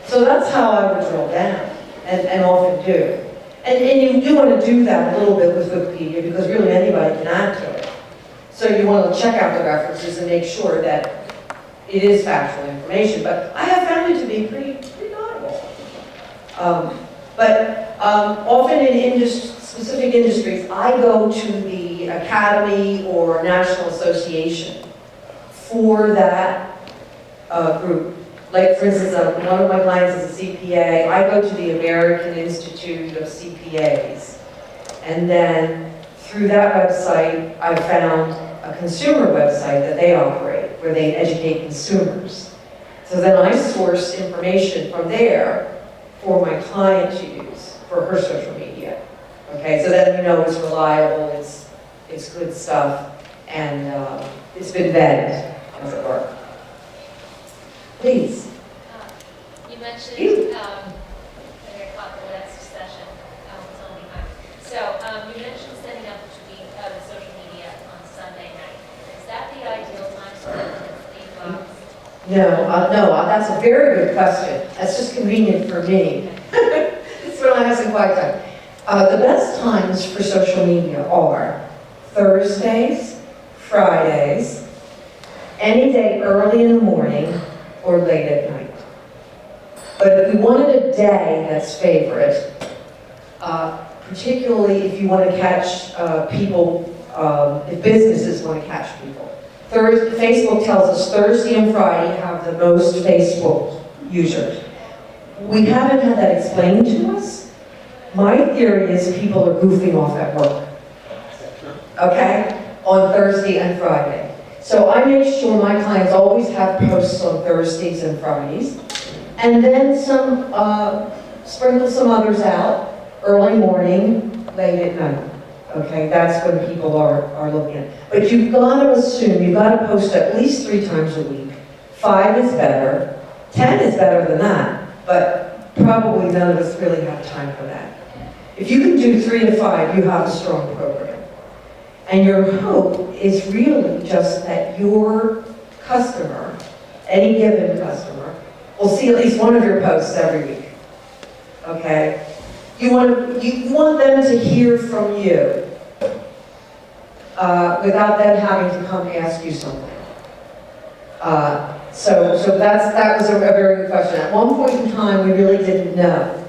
So that's how I would drill down, and often do. And you do want to do that a little bit with Wikipedia, because really anybody can add to it. So you want to check out the references and make sure that it is factual information. But I have found it to be pretty valuable. But often in specific industries, I go to the academy or national association for that group. Like, for instance, one of my clients is a CPA. I go to the American Institute of CPAs. And then through that website, I found a consumer website that they operate, where they educate consumers. So then I source information from there for my client to use for her social media. Okay, so then it's reliable, it's good stuff, and it's been vetted, as it were. Please. You mentioned, You. I caught the last session, it's only time. So, you mentioned setting up the social media on Sunday night. Is that the ideal time so that No, that's a very good question. That's just convenient for me. It's when I have some quiet time. The best times for social media are Thursdays, Fridays, any day early in the morning, or late at night. But if we wanted a day that's favorite, particularly if you want to catch people, if businesses want to catch people. Facebook tells us Thursday and Friday have the most Facebook users. We haven't had that explained to us. My theory is people are goofing off at work, okay, on Thursday and Friday. So I make sure my clients always have posts on Thursdays and Fridays, and then sprinkle some others out, early morning, late at night. Okay, that's when people are looking at it. But you've got to assume, you've got to post at least 3 times a week. 5 is better, 10 is better than that, but probably none of us really have time for that. If you can do 3 to 5, you have a strong program. And your hope is really just that your customer, any given customer, will see at least one of your posts every week. Okay? You want them to hear from you without them having to come ask you something. So that was a very good question. At one point in time, we really didn't know.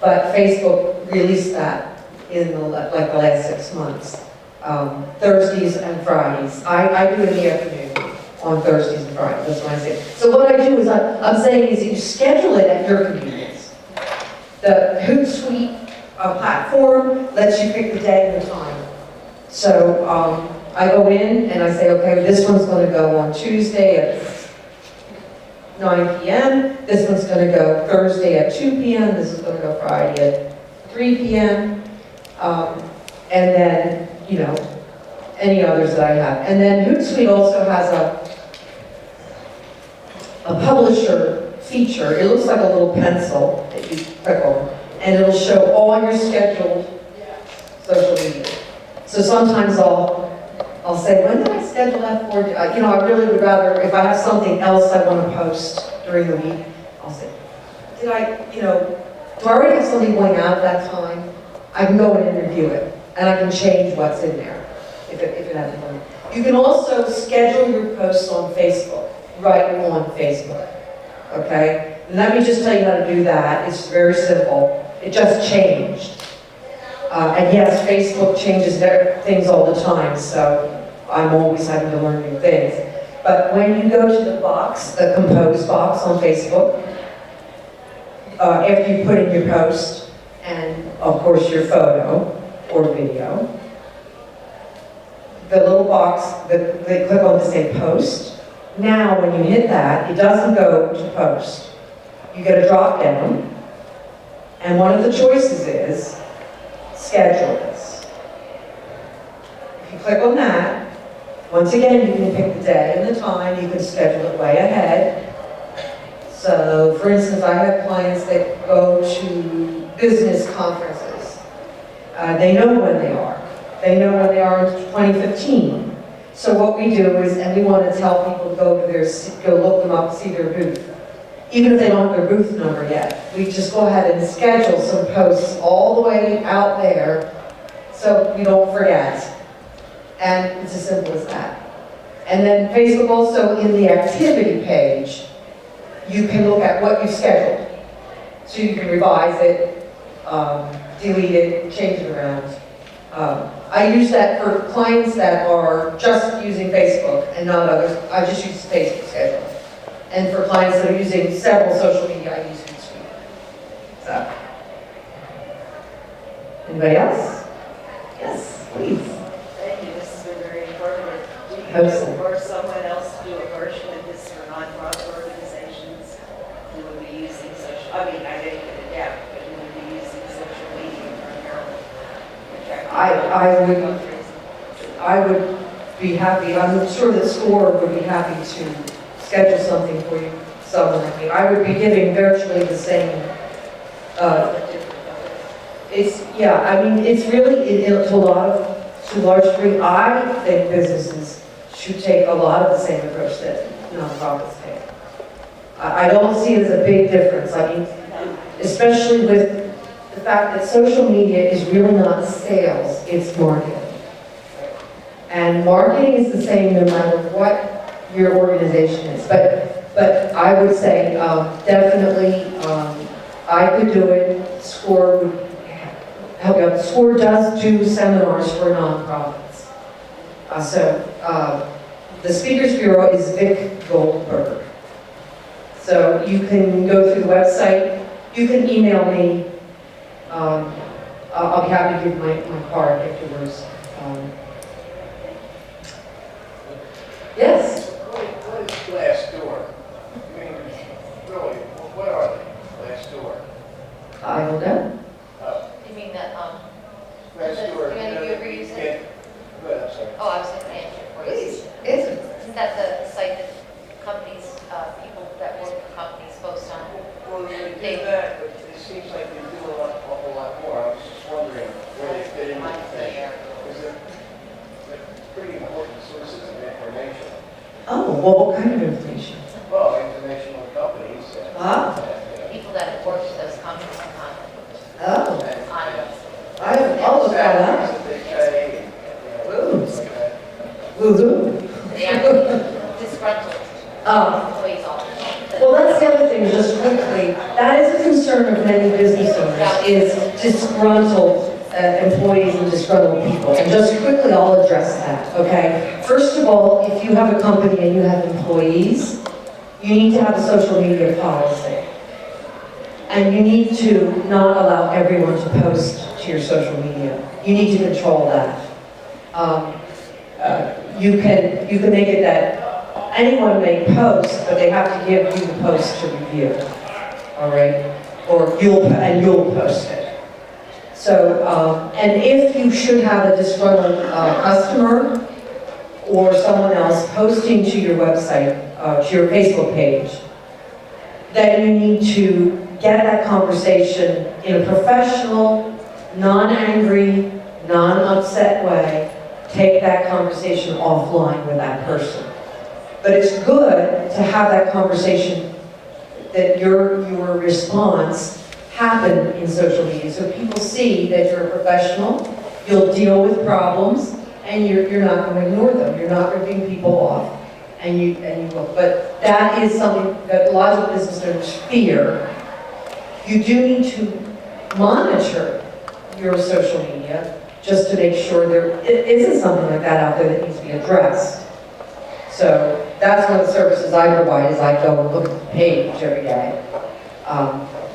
but Facebook released that in the last 6 months. Thursdays and Fridays. I do it in the afternoon on Thursdays and Fridays, that's what I say. So what I do is, I'm saying is you schedule it at your convenience. The Hootsuite platform lets you pick the day and the time. So I go in and I say, okay, this one's going to go on Tuesday at 9 p.m. This one's going to go Thursday at 2 p.m. This is going to go Friday at 3 p.m. And then, you know, any others that I have. And then Hootsuite also has a publisher feature. It looks like a little pencil that you click on, and it'll show all your scheduled social media. So sometimes I'll say, when did I schedule that for? You know, I really would rather, if I have something else I want to post during the week, I'll say, did I, you know, do I already have something going out at that time? I can go in and review it, and I can change what's in there if it hasn't done. You can also schedule your posts on Facebook, right on Facebook, okay? And let me just tell you how to do that. It's very simple. It just changed. And yes, Facebook changes things all the time, so I'm always having to learn new things. But when you go to the box, the compose box on Facebook, after you put in your post, and of course your photo or video, the little box, they click on to say post. Now when you hit that, it doesn't go to post. You get a drop down, and one of the choices is schedule this. If you click on that, once again, you can pick the day and the time. You can schedule it way ahead. So, for instance, I have clients that go to business conferences. They know when they are. They know when they are in 2015. So what we do is, and we want to tell people to go look them up, see their booth. Even if they don't have their booth number yet, we just go ahead and schedule some posts all the way out there so we don't forget. And it's as simple as that. And then Facebook also, in the activity page, you can look at what you've scheduled. So you can revise it, delete it, change it around. I use that for clients that are just using Facebook and not others. I just use Facebook schedule. And for clients that are using several social media, I use Hootsuite. So, anybody else? Yes, please. Thank you, this has been very informative. Do you Hope so. or someone else do a version of this for nonprofit organizations who would be using social, I mean, I know you can adapt, but who would be using social media primarily? I would be happy, I'm sure that SCORE would be happy to schedule something for you, someone like me. I would be giving virtually the same, I mean, it's really, to a large degree, I think businesses should take a lot of the same approach that nonprofits take. I don't see it as a big difference. I mean, especially with the fact that social media is really not sales, it's marketing. And marketing is the same no matter what your organization is. But I would say definitely I could do it. SCORE would help you out. SCORE does do seminars for nonprofits. The Speakers Bureau is Vic Goldberg. So you can go through the website. You can email me. I'll be happy to give my card afterwards. Yes? What is Glassdoor? I mean, really, what are they, Glassdoor? I don't know. You mean that, Glassdoor. Do any of you ever use it? Go ahead, I'm sorry. Oh, I was going to answer it for you. Please. Isn't that the site that companies, people that work for companies post on? Well, they do that, but it seems like they do an awful lot more. I was just wondering where they fit into the thing. Because they're pretty important sources of information. Oh, well, what kind of information? Well, information on companies. People that have worked with those companies on Oh, I'll look that up. That they pay, Ooh. things like that. Woo-hoo. the actual disgruntled Oh, employees all the time. well, that's the other thing, just quickly. That is a concern of many business owners is disgruntled employees and disgruntled people. And just quickly, I'll address that, okay? First of all, if you have a company and you have employees, you need to have a social media policy. And you need to not allow everyone to post to your social media. You need to control that. You can make it that anyone may post, but they have to give you the post to review, all right? Or you'll post it. So, and if you should have a disgruntled customer or someone else posting to your website, to your Facebook page, then you need to get that conversation in a professional, non-angry, non-upset way. Take that conversation offline with that person. But it's good to have that conversation, that your response happen in social media, so people see that you're a professional, you'll deal with problems, and you're not going to ignore them. You're not ripping people off, and you will. But that is something that a lot of business owners fear. You do need to monitor your social media just to make sure there isn't something like that out there that needs to be addressed. So that's one of the services I provide, is I go and look at the page every day.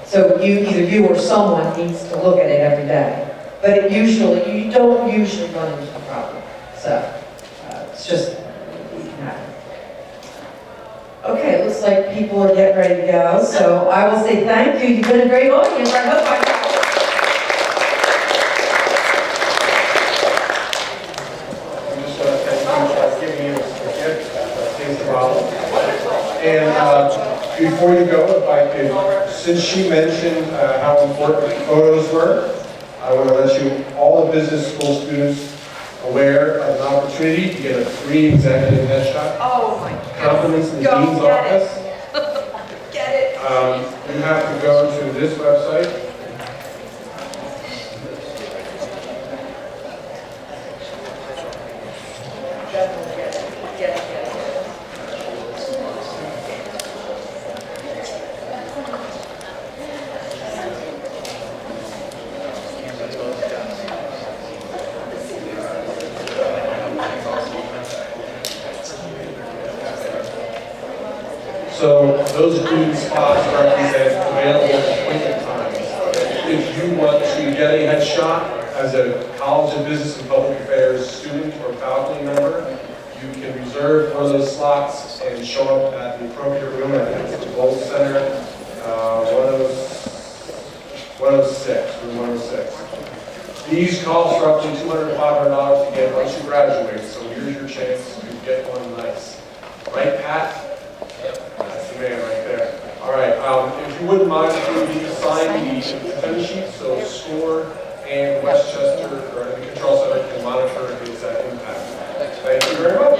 So either you or someone needs to look at it every day. But you don't usually run into a problem. So it's just, it can happen. Okay, it looks like people are getting ready to go. So I will say thank you. You've been a great audience. I hope I just want to thank you for giving you a gift. That seems the problem. And before you go, if I could, since she mentioned how important photos were, I want to let you, all the business school students, aware of an opportunity to get a free executive headshot. Oh my God. Compliments in the Go dean's get it. office. Get it. You have to go to this website. So those student spots represent available appointment times. If you want to get a headshot as a College of Business and Public Affairs student or faculty member, you can reserve one of those slots and show up at the appropriate room. I think it's the Gold Center, 106, room 106. These cost roughly $200 to $500 to get once you graduate, so here's your chance to get one nice. Right, Pat? That's the man right there. All right, if you wouldn't mind, please sign the attendance sheet so SCORE and Westchester, or the Control Center, can monitor his impact. Thank you very much.